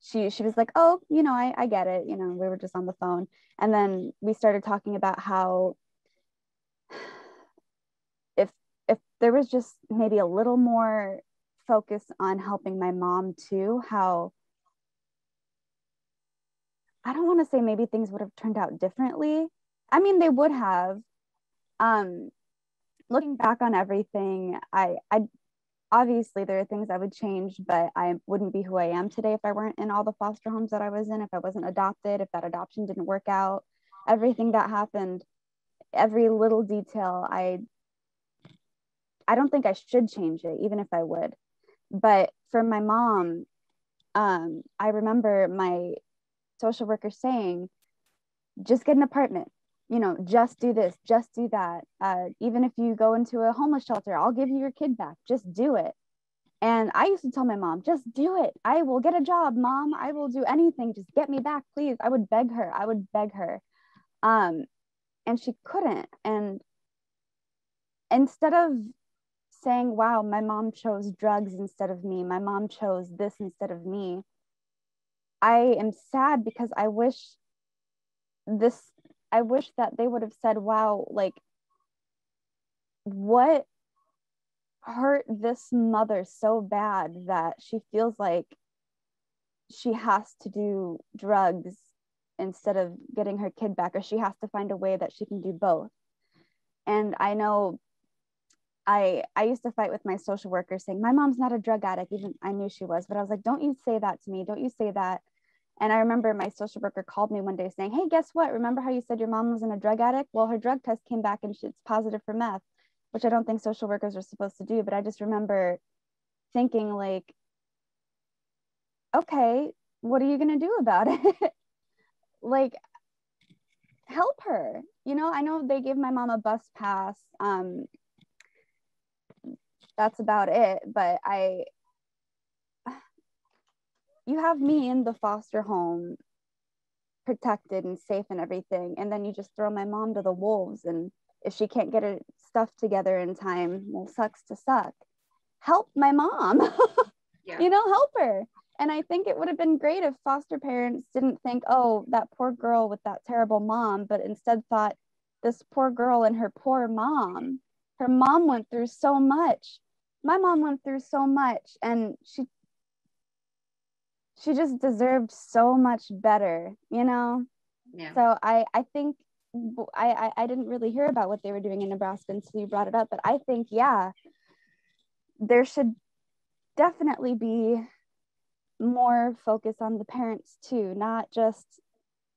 she was like, oh, I get it. We were just on the phone. And then we started talking about how if there was just maybe a little more focus on helping my mom too, how I don't want to say maybe things would have turned out differently. I mean, they would have. Looking back on everything, I obviously there are things I would change, but I wouldn't be who I am today if I weren't in all the foster homes that I was in, if I wasn't adopted, if that adoption didn't work out, everything that happened, every little detail, I don't think I should change it, even if I would. But for my mom, I remember my social worker saying, just get an apartment, just do this, just do that. Even if you go into a homeless shelter, I'll give you your kid back, just do it. And I used to tell my mom, just do it. I will get a job, mom. I will do anything. Just get me back, please. I would beg her. And she couldn't. And instead of saying, wow, my mom chose drugs instead of me, my mom chose this instead of me, I am sad because I wish that they would have said, wow, like, what hurt this mother so bad that she feels like she has to do drugs instead of getting her kid back, or she has to find a way that she can do both. And I know I used to fight with my social worker saying, my mom's not a drug addict. Even I knew she was, but I was like, don't you say that to me. Don't you say that. And I remember my social worker called me one day saying, hey, guess what? Remember how you said your mom wasn't a drug addict? Well, her drug test came back and it's positive for meth, which I don't think social workers are supposed to do. But I just remember thinking like, okay, what are you going to do about it? Like, help her. You know, I know they gave my mom a bus pass. That's about it. But you have me in the foster home, protected and safe and everything, and then you just throw my mom to the wolves, and if she can't get her stuff together in time, well, sucks to suck. Help my mom. Yeah. You know, help her. And I think it would have been great if foster parents didn't think, oh, that poor girl with that terrible mom, but instead thought, this poor girl and her poor mom. Her mom went through so much. My mom went through so much, and she just deserved so much better, you know? Yeah. So I think I didn't really hear about what they were doing in Nebraska until you brought it up, but I think, yeah, there should definitely be more focus on the parents too, not just,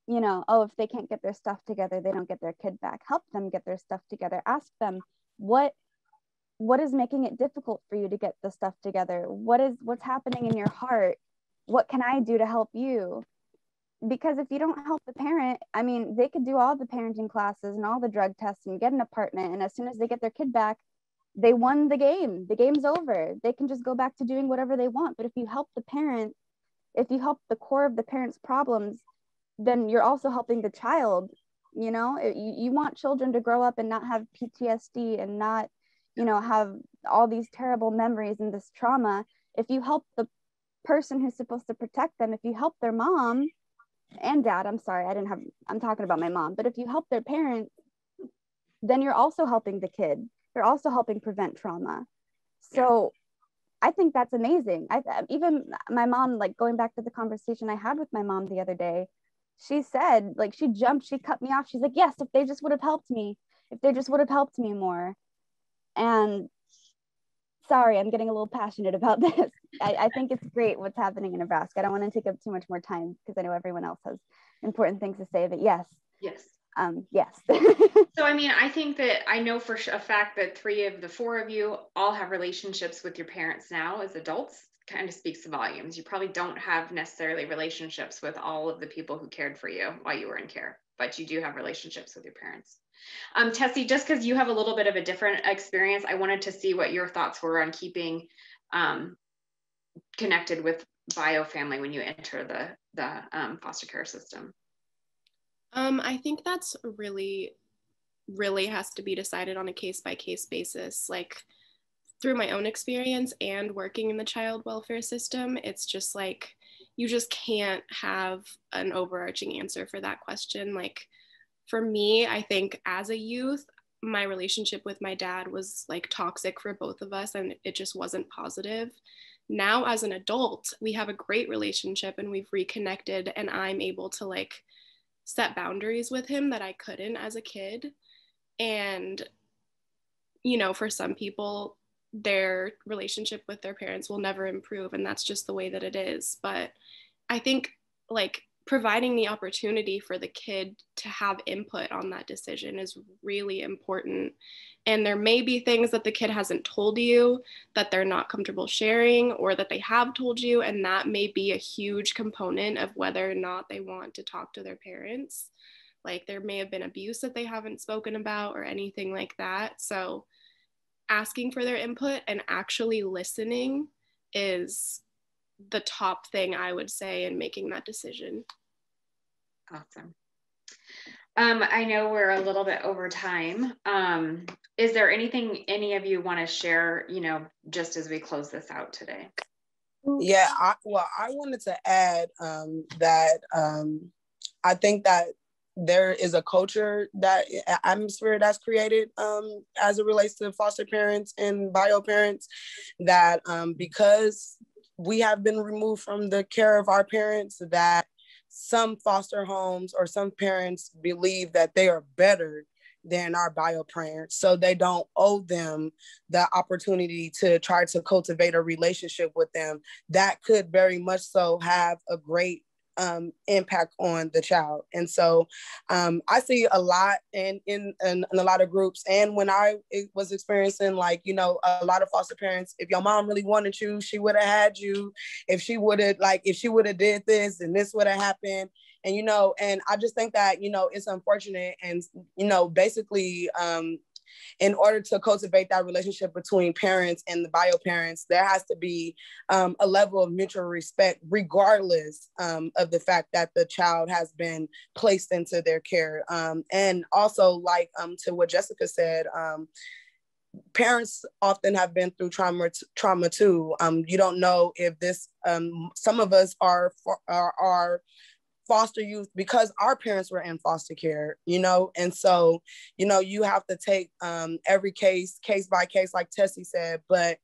you know, oh, if they can't get their stuff together, they don't get their kid back. Help them get their stuff together. Ask them what is making it difficult for you to get the stuff together. What's happening in your heart? What can I do to help you? Because if you don't help the parent, I mean, they could do all the parenting classes and all the drug tests and get an apartment, and as soon as they get their kid back, they won the game. The game's over. They can just go back to doing whatever they want. But if you help the parent, if you help the core of the parent's problems, then you're also helping the child. You know, you want children to grow up and not have PTSD and not, you know, have all these terrible memories and this trauma. If you help the person who's supposed to protect them, if you help their mom and dad, I'm talking about my mom, but if you help their parents, then you're also helping the kid. You're also helping prevent trauma. So I think that's amazing. Even my mom, like going back to the conversation I had with my mom the other day, she said, like, she jumped, she cut me off. She's like, yes, if they just would have helped me more. And sorry, I'm getting a little passionate about this. I think it's great what's happening in Nebraska. I don't want to take up too much more time because I know everyone else has important things to say, but yes. Yes. Yes. So, I mean, I think that I know for a fact that 3 of the 4 of you all have relationships with your parents now as adults. Kind of speaks volumes. You probably don't have necessarily relationships with all of the people who cared for you while you were in care, but you do have relationships with your parents. Tessie, just because you have a little bit of a different experience, I wanted to see what your thoughts were on keeping connected with bio family when you enter the foster care system. I think that's really has to be decided on a case-by-case basis. Like, through my own experience and working in the child welfare system, it's just like, you just can't have an overarching answer for that question. Like, for me, I think as a youth, my relationship with my dad was like toxic for both of us, and it just wasn't positive. Now, as an adult, we have a great relationship and we've reconnected, and I'm able to like set boundaries with him that I couldn't as a kid. And, you know, for some people, their relationship with their parents will never improve, and that's just the way that it is. But I think like providing the opportunity for the kid to have input on that decision is really important. And there may be things that the kid hasn't told you that they're not comfortable sharing, or that they have told you, and that may be a huge component of whether or not they want to talk to their parents. Like, there may have been abuse that they haven't spoken about or anything like that. So asking for their input and actually listening is the top thing I would say in making that decision. Awesome. I know we're a little bit over time. Is there anything any of you want to share, you know, just as we close this out today? Yeah, I wanted to add that I think that there is a culture, that atmosphere that's created as it relates to foster parents and bio parents, that because we have been removed from the care of our parents, that some foster homes or some parents believe that they are better than our bio parents, so they don't owe them the opportunity to try to cultivate a relationship with them that could very much so have a great impact on the child. And so I see a lot in a lot of groups. And when I was experiencing, like, you know, a lot of foster parents, if your mom really wanted you, she would have had you. If she would have did this and this would have happened. And, you know, and I just think that, you know, it's unfortunate. And, you know, basically, in order to cultivate that relationship between parents and the bio parents, there has to be a level of mutual respect, regardless of the fact that the child has been placed into their care. And also, like, to what Jessica said, parents often have been through trauma too. You don't know if this, some of us are foster youth because our parents were in foster care, you know? And so, you know, you have to take every case by case, like Tessie said. But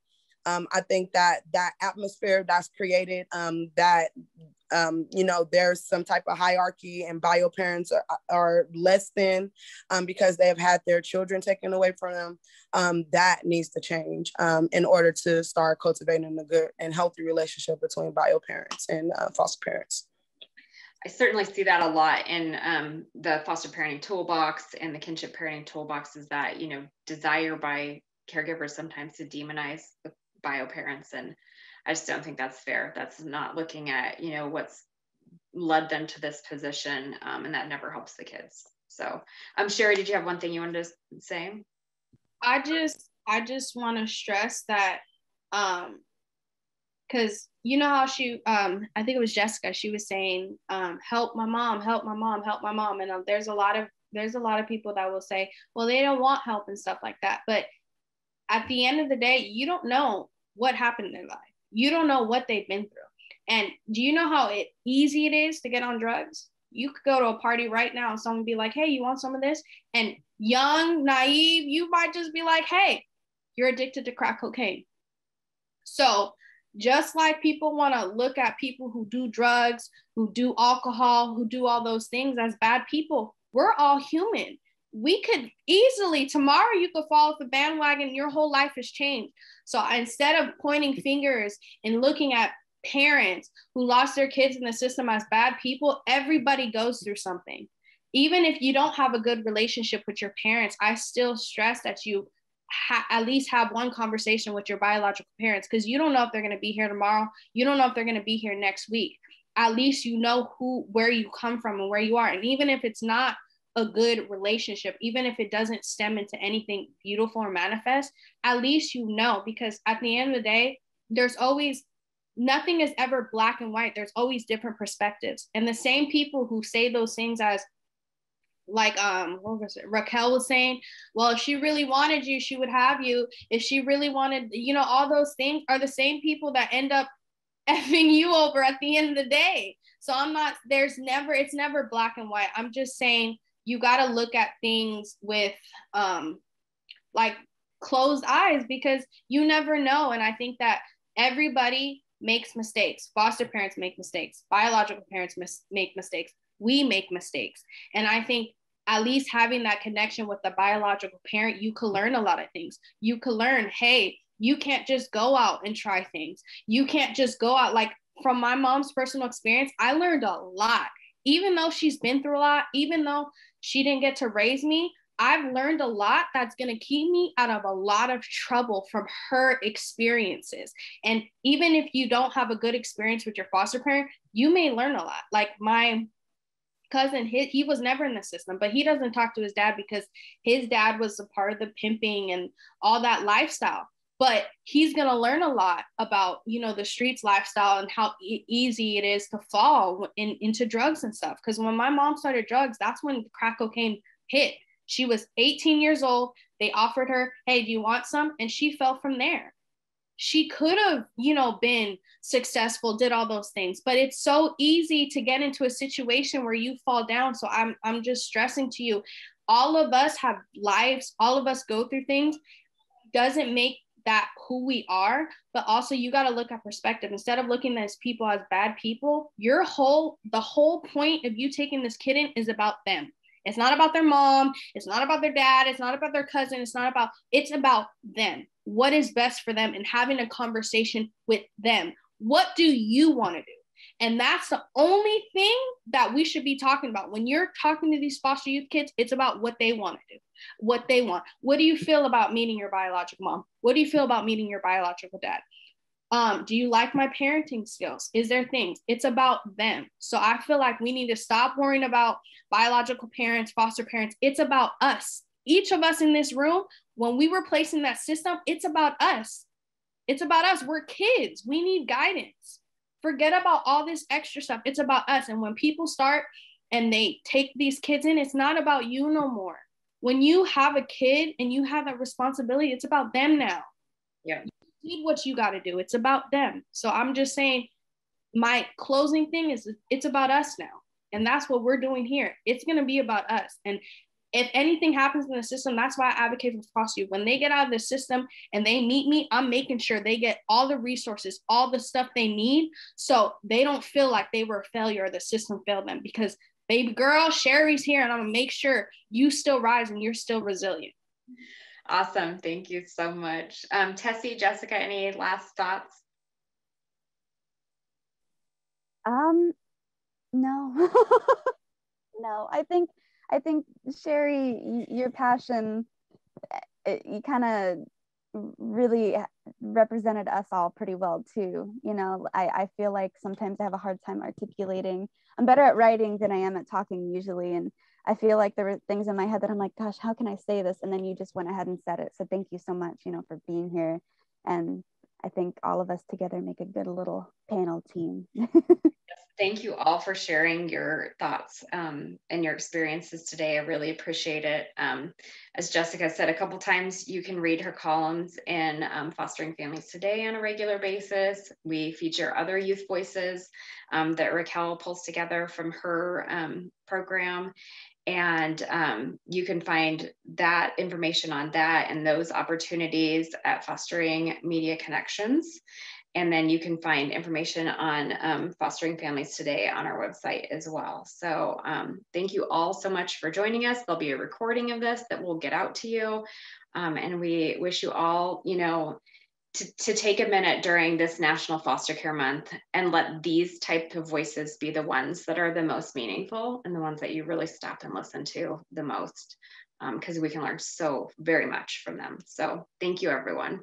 I think that atmosphere that's created, you know, there's some type of hierarchy, and bio parents are less than because they have had their children taken away from them. That needs to change in order to start cultivating a good and healthy relationship between bio parents and foster parents. I certainly see that a lot in the foster parenting toolbox and the kinship parenting toolbox, is that, you know, desire by caregivers sometimes to demonize the bio parents. And I just don't think that's fair. That's not looking at, you know, what's led them to this position. And that never helps the kids. So Sherry, did you have one thing you wanted to say? I just want to stress that, because you know how she, I think it was Jessica, she was saying, help my mom, help my mom, help my mom. And there's a lot of people that will say, well, they don't want help and stuff like that. But at the end of the day, you don't know what happened in their life. You don't know what they've been through. And do you know how easy it is to get on drugs? You could go to a party right now and someone be like, hey, you want some of this? And young, naive, you might just be like, hey, you're addicted to crack cocaine. So just like people want to look at people who do drugs, who do alcohol, who do all those things as bad people, we're all human. We could easily, tomorrow you could fall off the bandwagon, your whole life has changed. So instead of pointing fingers and looking at parents who lost their kids in the system as bad people, everybody goes through something. Even if you don't have a good relationship with your parents, I still stress that you at least have one conversation with your biological parents, because you don't know if they're going to be here tomorrow. You don't know if they're going to be here next week. At least you know where you come from and where you are. And even if it's not a good relationship, even if it doesn't stem into anything beautiful or manifest, at least you know, because at the end of the day, there's always, nothing is ever black and white. There's always different perspectives. And the same people who say those things as, like what was it? Raquel was saying, well, if she really wanted you, she would have you. If she really wanted, you know, all those things are the same people that end up effing you over at the end of the day. So it's never black and white. I'm just saying you got to look at things with like closed eyes, because you never know. And I think that everybody makes mistakes. Foster parents make mistakes. Biological parents make mistakes. We make mistakes. And I think at least having that connection with the biological parent, you could learn a lot of things. You could learn, hey, you can't just go out and try things. You can't just go out. Like, from my mom's personal experience, I learned a lot. Even though she's been through a lot, even though she didn't get to raise me, I've learned a lot that's going to keep me out of a lot of trouble from her experiences. And even if you don't have a good experience with your foster parent, you may learn a lot. Like my cousin, he was never in the system, but he doesn't talk to his dad because his dad was a part of the pimping and all that lifestyle. But he's going to learn a lot about, you know, the streets lifestyle and how easy it is to fall into drugs and stuff. Because when my mom started drugs, that's when crack cocaine hit. She was 18 years old. They offered her, hey, do you want some? And she fell from there. She could have, you know, been successful, did all those things, but it's so easy to get into a situation where you fall down. So I'm just stressing to you, all of us have lives, all of us go through things. Doesn't make that who we are, but also you got to look at perspective. Instead of looking at people as bad people, the whole point of you taking this kid in is about them. It's not about their mom. It's not about their dad. It's not about their cousin. It's about them. What is best for them, and having a conversation with them. What do you want to do? And that's the only thing that we should be talking about. When you're talking to these foster youth kids, it's about what they want to do, what they want. What do you feel about meeting your biological mom? What do you feel about meeting your biological dad? Do you like my parenting skills? Is there things? It's about them. So I feel like we need to stop worrying about biological parents, foster parents. It's about us. Each of us in this room, when we were placed in that system, it's about us. It's about us. We're kids. We need guidance. Forget about all this extra stuff. It's about us. And when people start and they take these kids in, it's not about you no more. When you have a kid and you have that responsibility, it's about them now. Yeah. You did what you got to do. It's about them. So I'm just saying, my closing thing is it's about us now. And that's what we're doing here. It's going to be about us. And if anything happens in the system, that's why I advocate for foster youth. When they get out of the system and they meet me, I'm making sure they get all the resources, all the stuff they need, so they don't feel like they were a failure or the system failed them. Because baby girl, Sherry's here, and I'm gonna make sure you still rise and you're still resilient. Awesome. Thank you so much. Tessie, Jessica, any last thoughts? No. No, I think Sherry, your passion, you kind of really represented us all pretty well too. You know, I feel like sometimes I have a hard time articulating. I'm better at writing than I am at talking usually. And I feel like there were things in my head that I'm like, gosh, how can I say this? And then you just went ahead and said it. So thank you so much, you know, for being here. And I think all of us together make a good little panel team. Thank you all for sharing your thoughts and your experiences today. I really appreciate it. As Jessica said a couple times, you can read her columns in Fostering Families Today on a regular basis. We feature other youth voices that Raquel pulls together from her program. And you can find that information on that and those opportunities at Fostering Media Connections. And then you can find information on Fostering Families Today on our website as well. So thank you all so much for joining us. There'll be a recording of this that will get out to you. And we wish you all, you know, to take a minute during this National Foster Care Month and let these type of voices be the ones that are the most meaningful and the ones that you really stop and listen to the most, because we can learn so very much from them. So thank you, everyone.